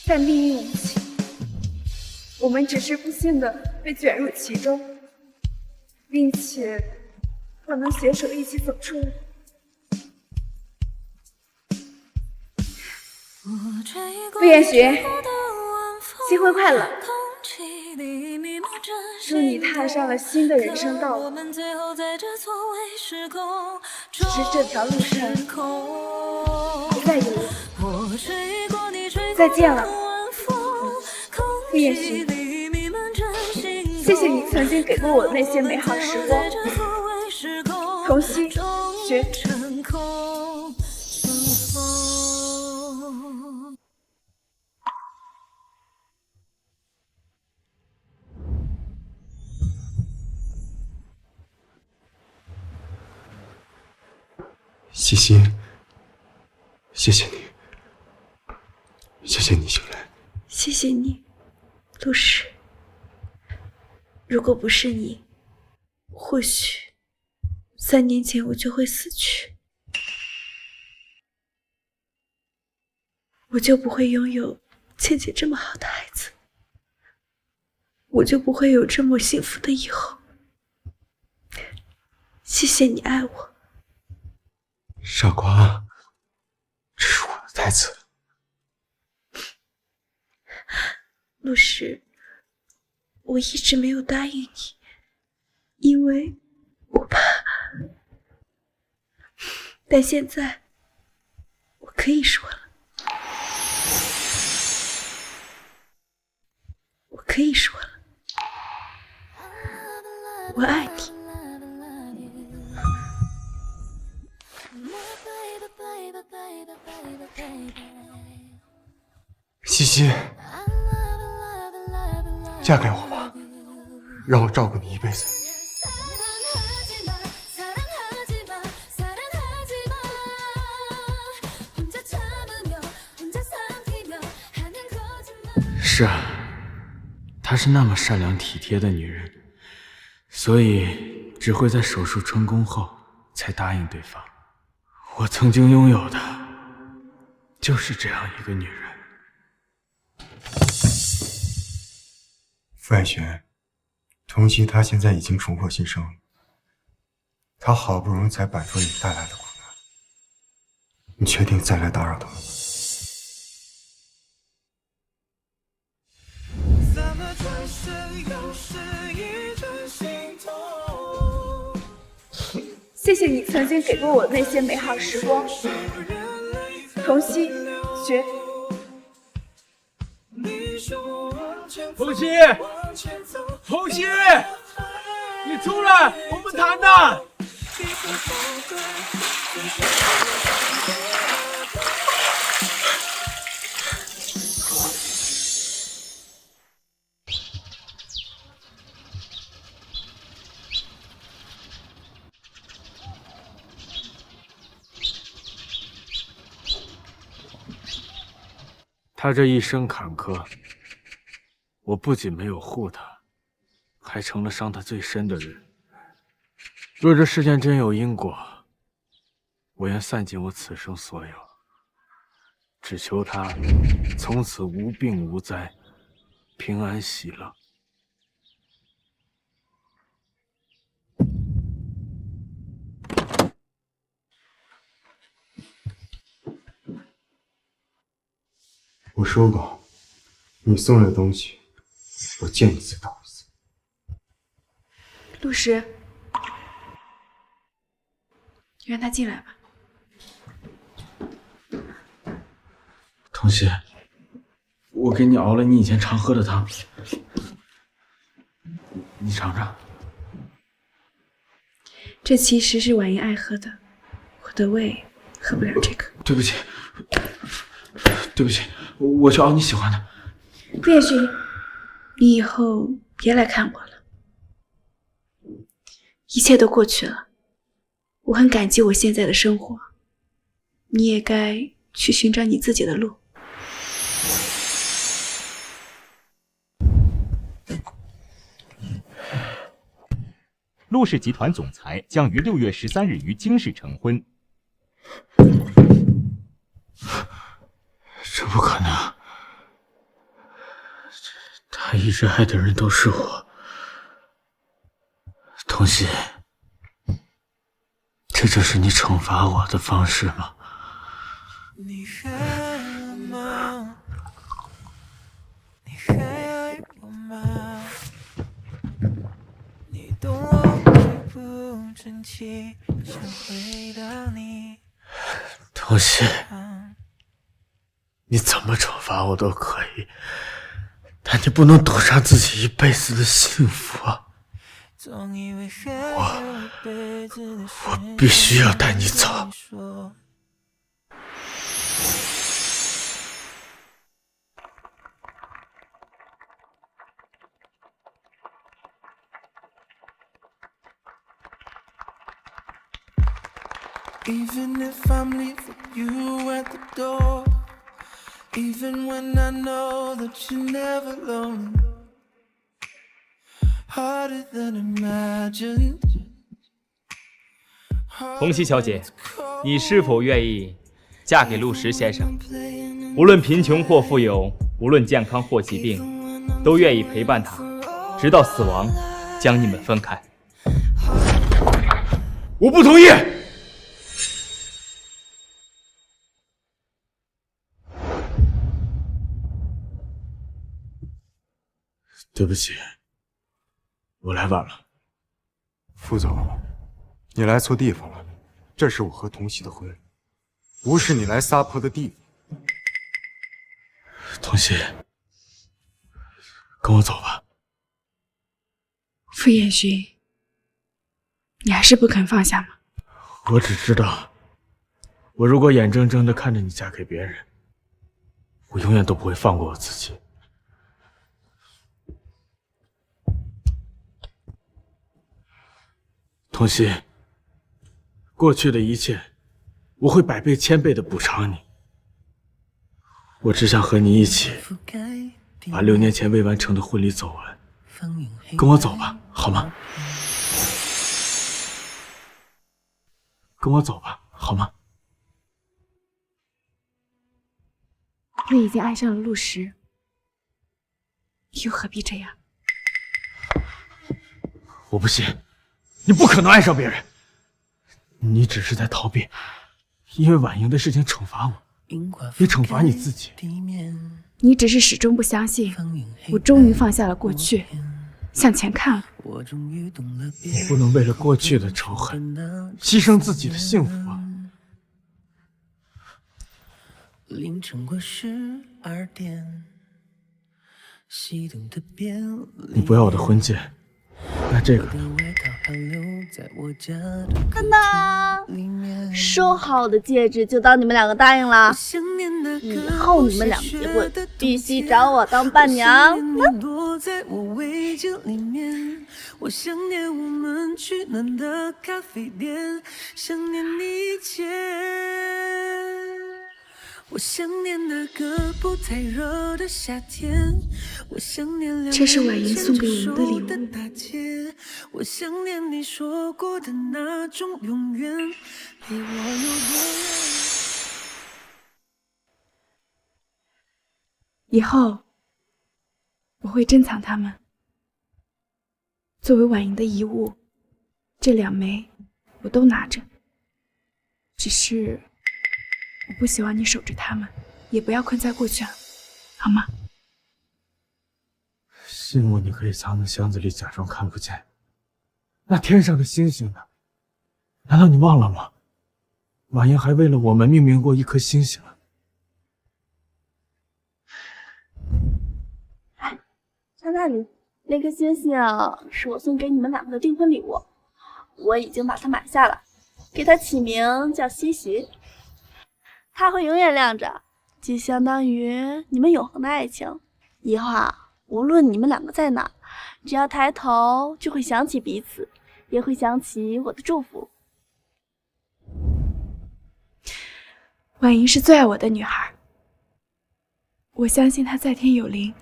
但命运无情，我们只是不幸的被卷入其中，并且不能携手一起走出来。陆彦寻，新婚快乐！祝你踏上了新的人生道路。只是这条路上再有我，再见了，陆彦寻。谢谢你曾经给过我那些美好时光。童熙，学。西西，谢谢你，谢谢你醒来。谢谢你，陆氏。如果不是你，或许3年前我就会死去，我就不会拥有倩倩这么好的孩子，我就不会有这么幸福的以后。谢谢你爱我。傻瓜，这是我的台词。陆氏，我一直没有答应你，因为我怕。但现在我可以说了，我可以说了，我爱你。西西，嫁给我吧，让我照顾你一辈子。是啊，她是那么善良体贴的女人，所以只会在手术成功后才答应对方。我曾经拥有的就是这样一个女人。傅爱璇，童熙她现在已经重获新生了，她好不容易才摆脱你带来的苦难，你确定再来打扰她吗？谢谢你曾经给过我那些美好时光。童熙，学。童熙，童熙，你出来，我们谈谈。他这一生坎坷，我不仅没有护他，还成了伤他最深的人。若这世间真有因果，我愿散尽我此生所有，只求他从此无病无灾，平安喜乐。我说过，你送来的东西，我见一次倒一次。陆石，让他进来吧。童熙，我给你熬了你以前常喝的汤，你尝尝。这其实是婉莹爱喝的，我的胃喝不了这个。对不起，对不起，我去熬你喜欢的。陆彦寻，你以后别来看我了，一切都过去了。我很感激我现在的生活，你也该去寻找你自己的路。陆氏集团总裁将于6月13日于京市成婚。这不可能，他一直爱的人都是我。童熙，这就是你惩罚我的方式吗？还爱我吗？你懂我会不争气，想回到你。童心，你怎么惩罚我都可以，但你不能赌上自己一辈子的幸福啊！我必须要带你走。Even if I'm leaving you at the door, even when I know that you're never alone, harder than imagined. 童熙小姐，你是否愿意嫁给陆石先生？无论贫穷或富有，无论健康或疾病，都愿意陪伴他，直到死亡将你们分开。我不同意。对不起，我来晚了。副总，你来错地方了，这是我和童熙的婚礼，不是你来撒泼的地方。童熙，跟我走吧。傅彦勋，你还是不肯放下吗？我只知道，我如果眼睁睁地看着你嫁给别人，我永远都不会放过我自己。童熙，过去的一切，我会百倍千倍的补偿你。我只想和你一起，把6年前未完成的婚礼走完。跟我走吧，好吗？跟我走吧，好吗？你已经爱上了陆石，又何必这样？我不信。你不可能爱上别人，你只是在逃避，因为婉莹的事情惩罚我，也惩罚你自己。你只是始终不相信，我终于放下了过去，向前看了。你不能为了过去的仇恨，牺牲自己的幸福啊！凌晨过12点，熄灯的便利。你不要我的婚戒，那这个。看到，收好我的戒指，就当你们两个答应了。以后你们俩结婚，必须找我当伴娘。我想念我们取暖的咖啡店，想念你肩，我想念那个不太热的夏天，我想念这是婉莹送给我们的礼物。我想念你说过的那种永远，离我有多远？以后我会珍藏它们，作为婉莹的遗物。这2枚我都拿着，只是我不希望你守着它们，也不要困在过去了，好吗？信物你可以藏在箱子里，假装看不见。那天上的星星呢？难道你忘了吗？婉莹还为了我们命名过一颗星星啊！哎，在那里，那颗星星是我送给你们两个的订婚礼物，我已经把它买下了，给它起名叫西徐。它会永远亮着，就相当于你们永恒的爱情。以后无论你们两个在哪，只要抬头就会想起彼此，也会想起我的祝福。婉莹是最爱我的女孩，我相信她在天有灵，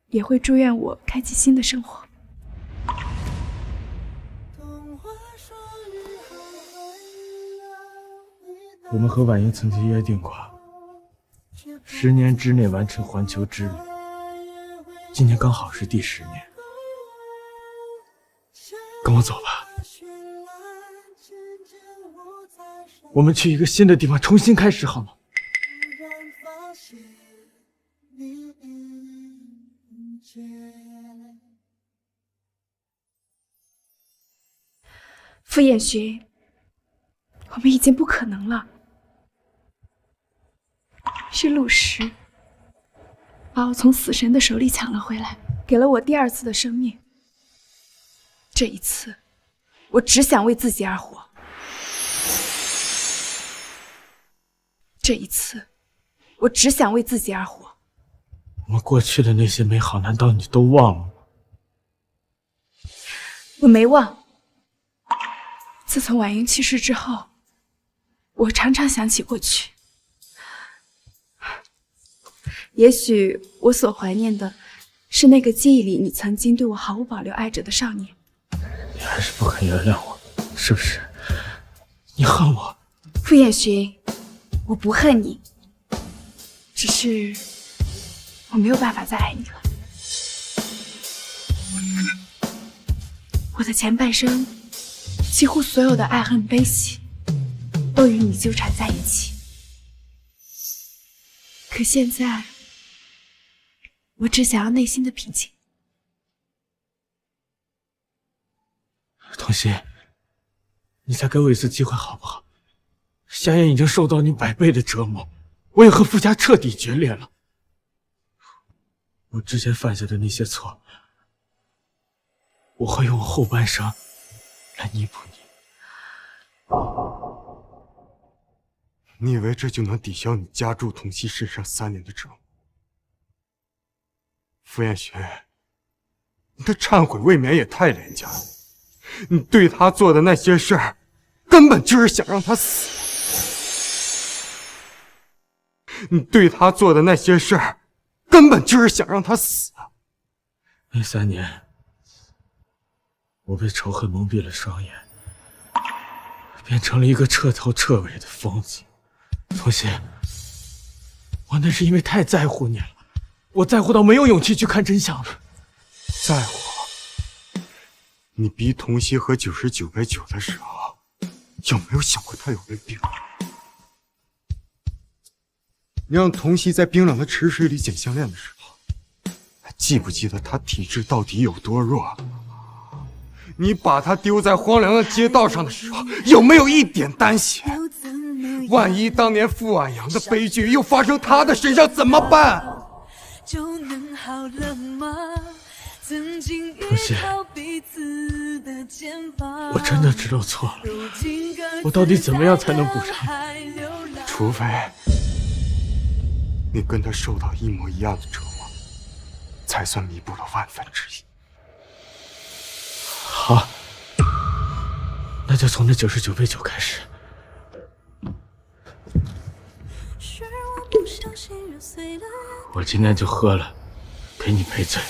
也会祝愿我开启新的生活。我们和婉莹曾经约定过，10年之内完成环球之旅。今年刚好是第10年，跟我走吧。我们去一个新的地方重新开始，好吗？傅彦勋，我们已经不可能了。是陆石把我从死神的手里抢了回来，给了我第二次的生命。这一次，我只想为自己而活。这一次，我只想为自己而活。我们过去的那些美好，难道你都忘了吗？我没忘。自从婉莹去世之后，我常常想起过去。也许我所怀念的是那个记忆里你曾经对我毫无保留爱着的少年。你还是不肯原谅我，是不是？你恨我？傅彦勋，我不恨你，只是我没有办法再爱你了。我的前半生，几乎所有的爱恨悲喜，都与你纠缠在一起。可现在，我只想要内心的平静。童心，你再给我一次机会好不好？夏言已经受到你100倍的折磨，我也和傅家彻底决裂了。我之前犯下的那些错，我会用我后半生来弥补你。你以为这就能抵消你加诸童熙身上3年的折磨？傅彦勋，你的忏悔未免也太廉价了。你对他做的那些事儿，根本就是想让他死。你对他做的那些事儿，根本就是想让他死。那3年，我被仇恨蒙蔽了双眼，变成了一个彻头彻尾的疯子。童心，我那是因为太在乎你了，我在乎到没有勇气去看真相了。在乎？你逼童熙喝99杯酒的时候，有没有想过他有了病？你让童熙在冰冷的池水里捡项链的时候，还记不记得他体质到底有多弱？你把他丢在荒凉的街道上的时候，有没有一点担心？万一当年傅婉阳的悲剧又发生他的身上怎么办？童心，我真的知道错了，我到底怎么样才能补偿？除非你跟他受到一模一样的折磨，才算弥补了1/1000。好，那就从那99杯酒开始。我今天就喝了，给你赔罪。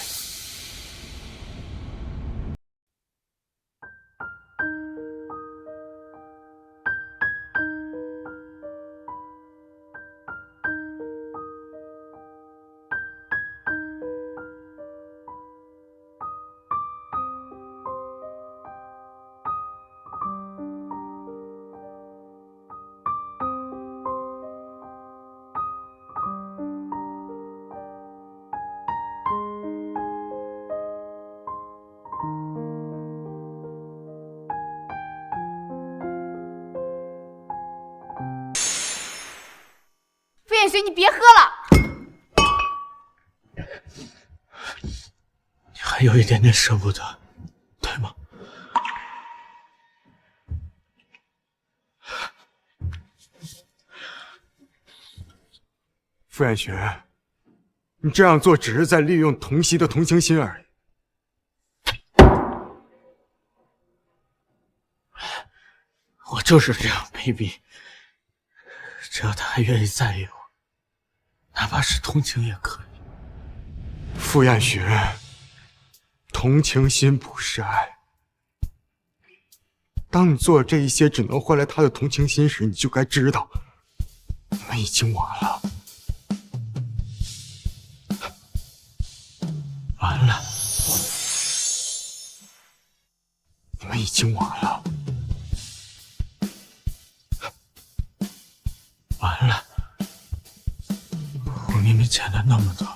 彦勋，你别喝了。你还有一点点舍不得，对吗？傅彦勋，你这样做只是在利用童熙的同情心而已。我就是这样卑鄙，只要他还愿意在意我，哪怕是同情也可以。傅彦勋，同情心不是爱。当你做这一些只能换来他的同情心时，你就该知道，你们已经晚了。完了，你们已经晚了。完了，我明明欠了那么多，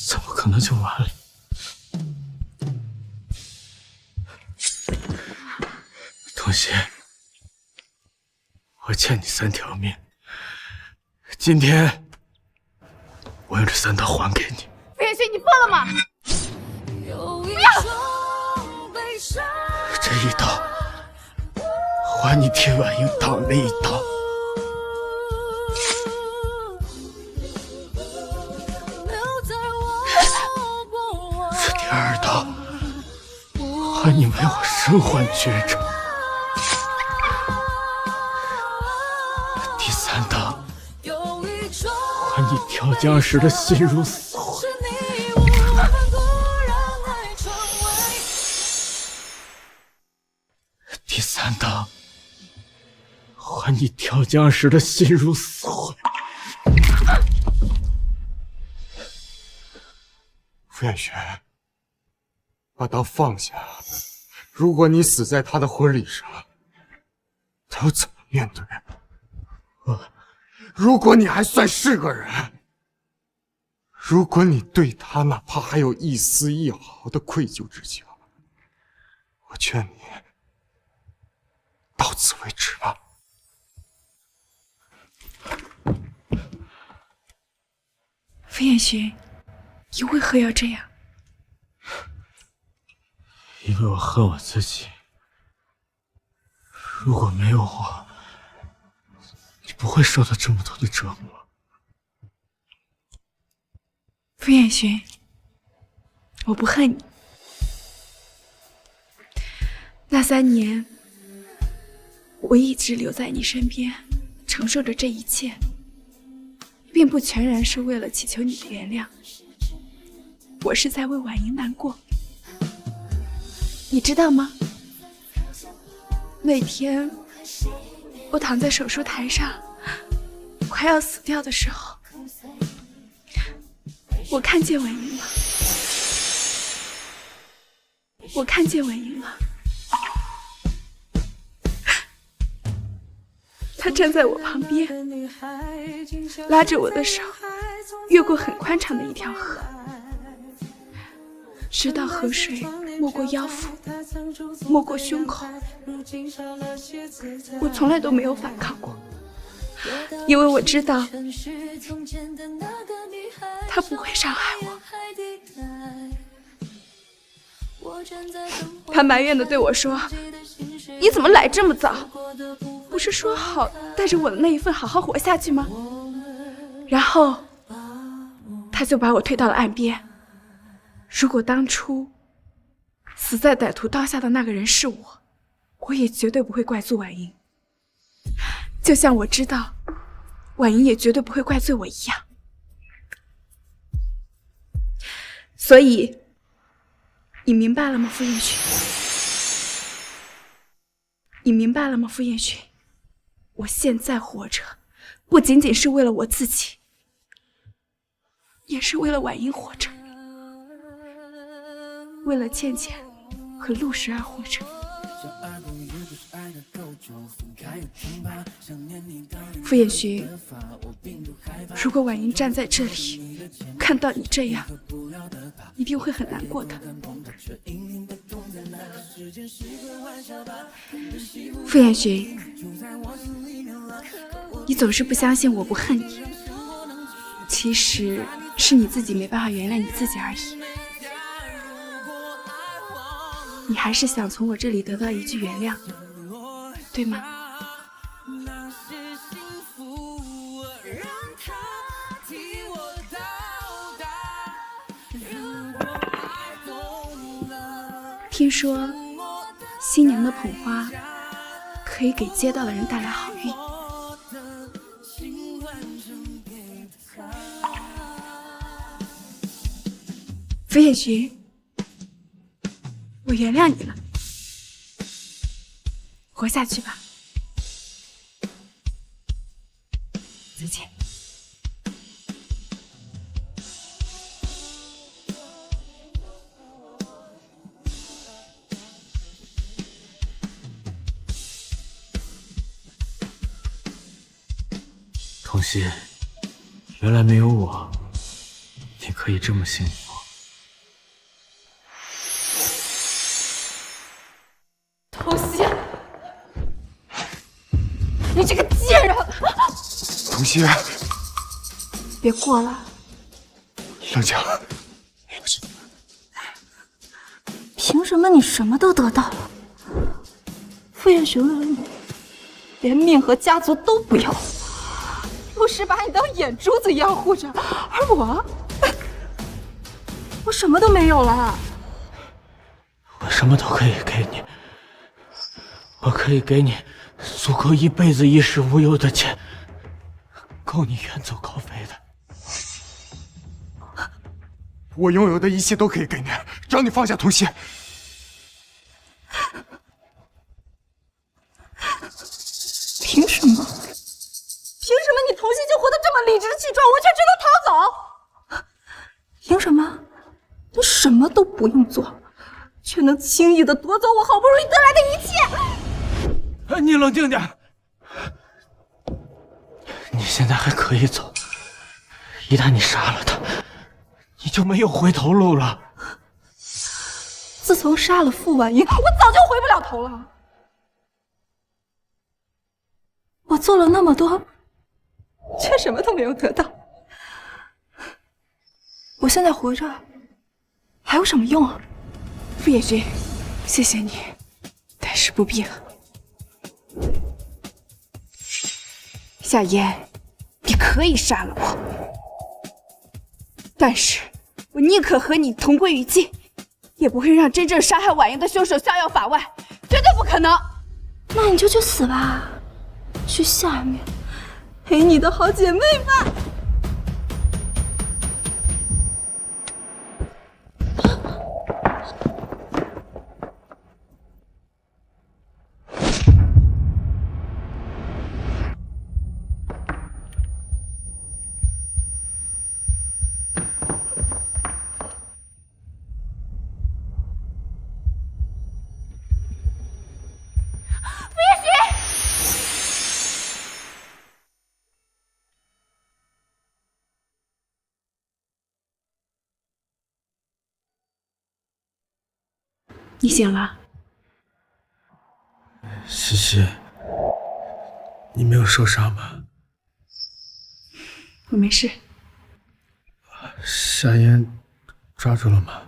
怎么可能就完了？童熙，我欠你3条命，今天我用这3刀还给你。傅彦勋，你疯了吗？不要！这一刀，还你替婉莹挡了一刀。这第2刀，还你为我身患绝症。第3刀，还你跳江时的心如死灰。第3刀，还你跳江时的心如死灰。傅彦轩，把刀放下。如果你死在他的婚礼上，他要怎么面对？如果你还算是个人，如果你对他哪怕还有一丝一毫的愧疚之情，我劝你到此为止吧。傅彦勋，你为何要这样？因为我恨我自己。如果没有我，你不会受到这么多的折磨。傅彦勋，我不恨你。那3年，我一直留在你身边，承受着这一切，并不全然是为了祈求你的原谅。我是在为婉莹难过，你知道吗？那天我躺在手术台上，快要死掉的时候，我看见婉莹了，我看见婉莹了。她站在我旁边，拉着我的手，越过很宽敞的一条河，直到河水没过腰腹，没过胸口。我从来都没有反抗过，因为我知道他不会伤害我。他埋怨地对我说：“你怎么来这么早？不是说好带着我的那一份好好活下去吗？”然后他就把我推到了岸边。如果当初死在歹徒刀下的那个人是我，我也绝对不会怪罪婉莹，就像我知道婉莹也绝对不会怪罪我一样。所以你明白了吗，傅彦勋？你明白了吗，傅彦勋？我现在活着，不仅仅是为了我自己，也是为了婉莹活着，为了倩倩和陆时而活着。傅彦勋，如果婉莹站在这里，看到你这样，一定会很难过的。傅彦勋，你总是不相信我不恨你，其实是你自己没办法原谅你自己而已。你还是想从我这里得到一句原谅，对吗？听说新娘的捧花可以给接到的人带来好运。傅彦勋，我原谅你了，活下去吧。再见。童熙，原来没有我，你可以这么幸福。童熙，曦，别过了。冷静。凭什么你什么都得到了？傅彦寻为了你，连命和家族都不要。陆氏把你当眼珠子一样护着，而我什么都没有了。我什么都可以给你，我可以给你足够一辈子衣食无忧的钱，够你远走高飞的。我拥有的一切都可以给你，只要你放下童曦。凭什么？凭什么你童曦就活得这么理直气壮，我却只能逃走？凭什么？你什么都不用做，却能轻易的夺走我好不容易得来的一切？你冷静点。你现在还可以走，一旦你杀了他，你就没有回头路了。自从杀了傅婉英，我早就回不了头了。我做了那么多，却什么都没有得到。我现在活着，还有什么用啊？傅野君，谢谢你，但是不必了。夏嫣，你可以杀了我，但是我宁可和你同归于尽，也不会让真正杀害婉莹的凶手逍遥法外，绝对不可能。那你就去死吧，去下面陪你的好姐妹吧。你醒了？西西，你没有受伤吧？我没事。夏嫣抓住了吗？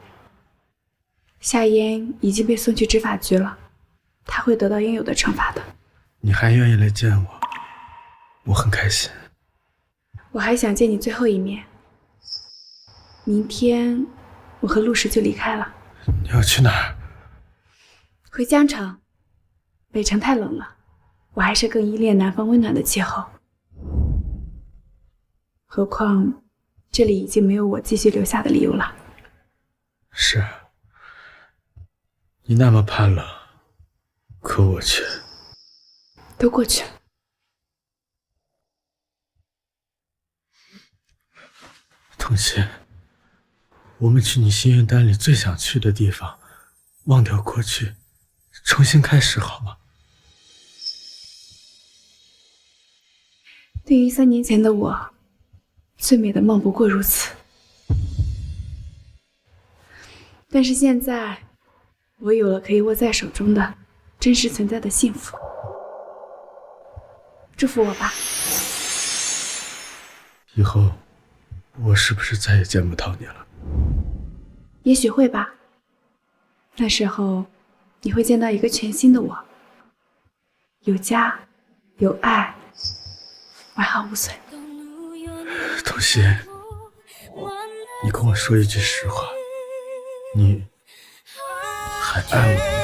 夏嫣已经被送去执法局了，她会得到应有的惩罚的。你还愿意来见我，我很开心。我还想见你最后一面。明天我和陆氏就离开了。你要去哪儿？回江城，北城太冷了，我还是更依恋南方温暖的气候。何况这里已经没有我继续留下的理由了。是，你那么怕冷，可我却……都过去了。童曦，我们去你心愿单里最想去的地方，忘掉过去。重新开始好吗？对于3年前的我，最美的梦不过如此。但是现在，我有了可以握在手中的真实存在的幸福。祝福我吧。以后，我是不是再也见不到你了？也许会吧。那时候。你会见到一个全新的我，有家，有爱，完好无损。童曦，你跟我说一句实话，你还爱我？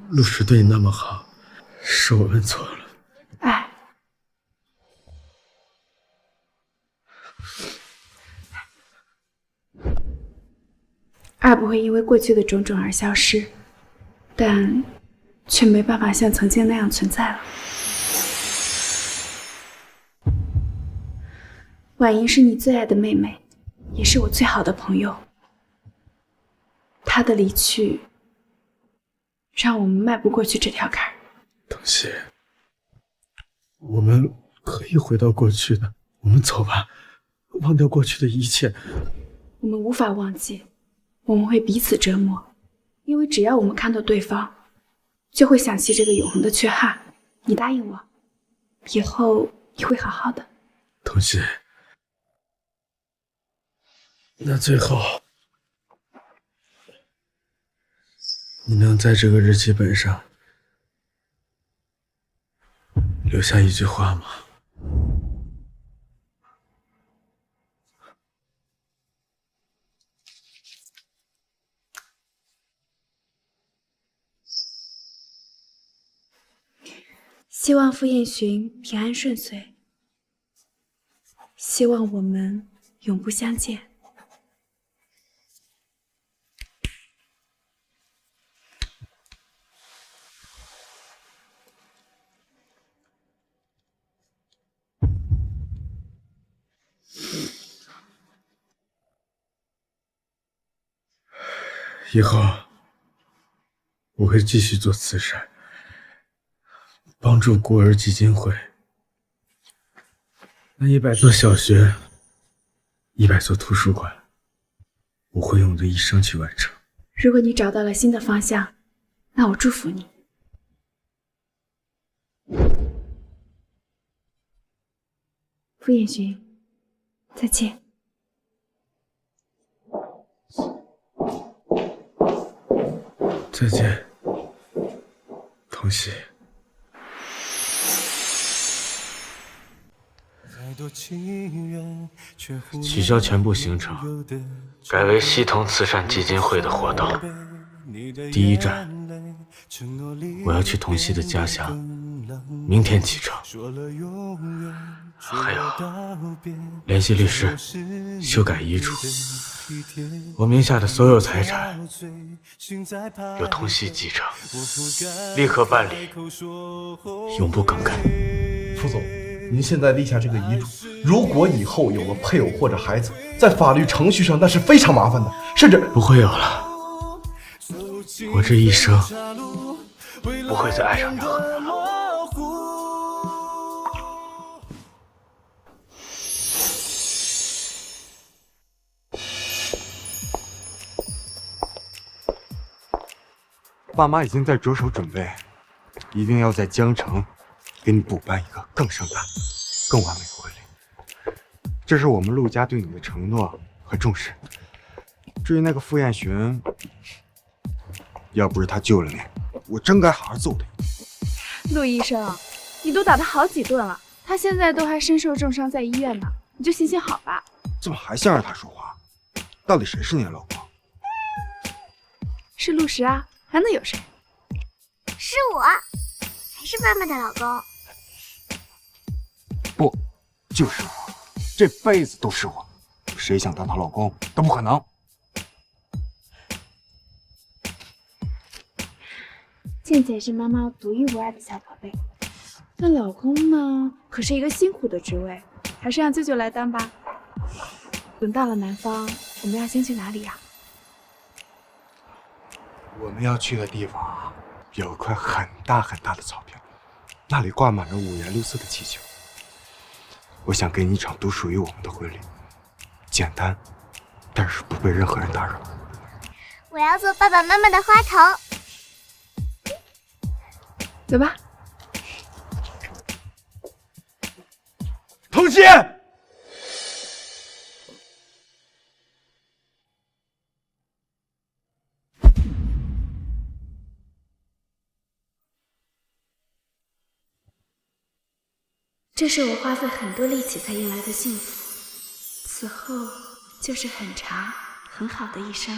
陆氏对你那么好，是我们错了。爱，爱不会因为过去的种种而消失，但却没办法像曾经那样存在了。婉莹是你最爱的妹妹，也是我最好的朋友。她的离去，让我们迈不过去这条坎儿。童熙，我们可以回到过去的，我们走吧，忘掉过去的一切。我们无法忘记，我们会彼此折磨，因为只要我们看到对方，就会想起这个永恒的缺憾。你答应我，以后你会好好的。童熙，那最后，你能在这个日记本上留下一句话吗？希望傅彦寻平安顺遂，希望我们永不相见。以后我会继续做慈善，帮助孤儿基金会。那100座小学，100座图书馆，我会用我的一生去完成。如果你找到了新的方向，那我祝福你。傅彦寻，再见。再见，童熙。取消全部行程，改为西同慈善基金会的活动。第一站，我要去童熙的家乡，明天启程。还有，联系律师，修改遗嘱。我名下的所有财产由童熙继承，立刻办理，永不更改。傅总，您现在立下这个遗嘱，如果以后有了配偶或者孩子，在法律程序上那是非常麻烦的，甚至不会有了。我这一生不会再爱上任何人了。爸妈已经在着手准备，一定要在江城给你补办一个更盛大、更完美的婚礼。这是我们陆家对你的承诺和重视。至于那个傅彦寻，要不是他救了你，我真该好好揍他。陆医生，你都打他好几顿了，他现在都还身受重伤在医院呢，你就行行好吧。怎么还向着他说话？到底谁是你的老公？是陆石啊，还能有谁？是我，还是妈妈的老公。不，就是我，这辈子都是我。谁想当她老公都不可能。倩倩是妈妈独一无二的小宝贝，那老公呢，可是一个辛苦的职位，还是让舅舅来当吧。等到了南方，我们要先去哪里呀？我们要去的地方有一块很大很大的草坪，那里挂满了五颜六色的气球。我想给你一场独属于我们的婚礼，简单，但是不被任何人打扰。我要做爸爸妈妈的花童。走吧。童熙，这是我花费很多力气才迎来的幸福，此后就是很长很好的一生。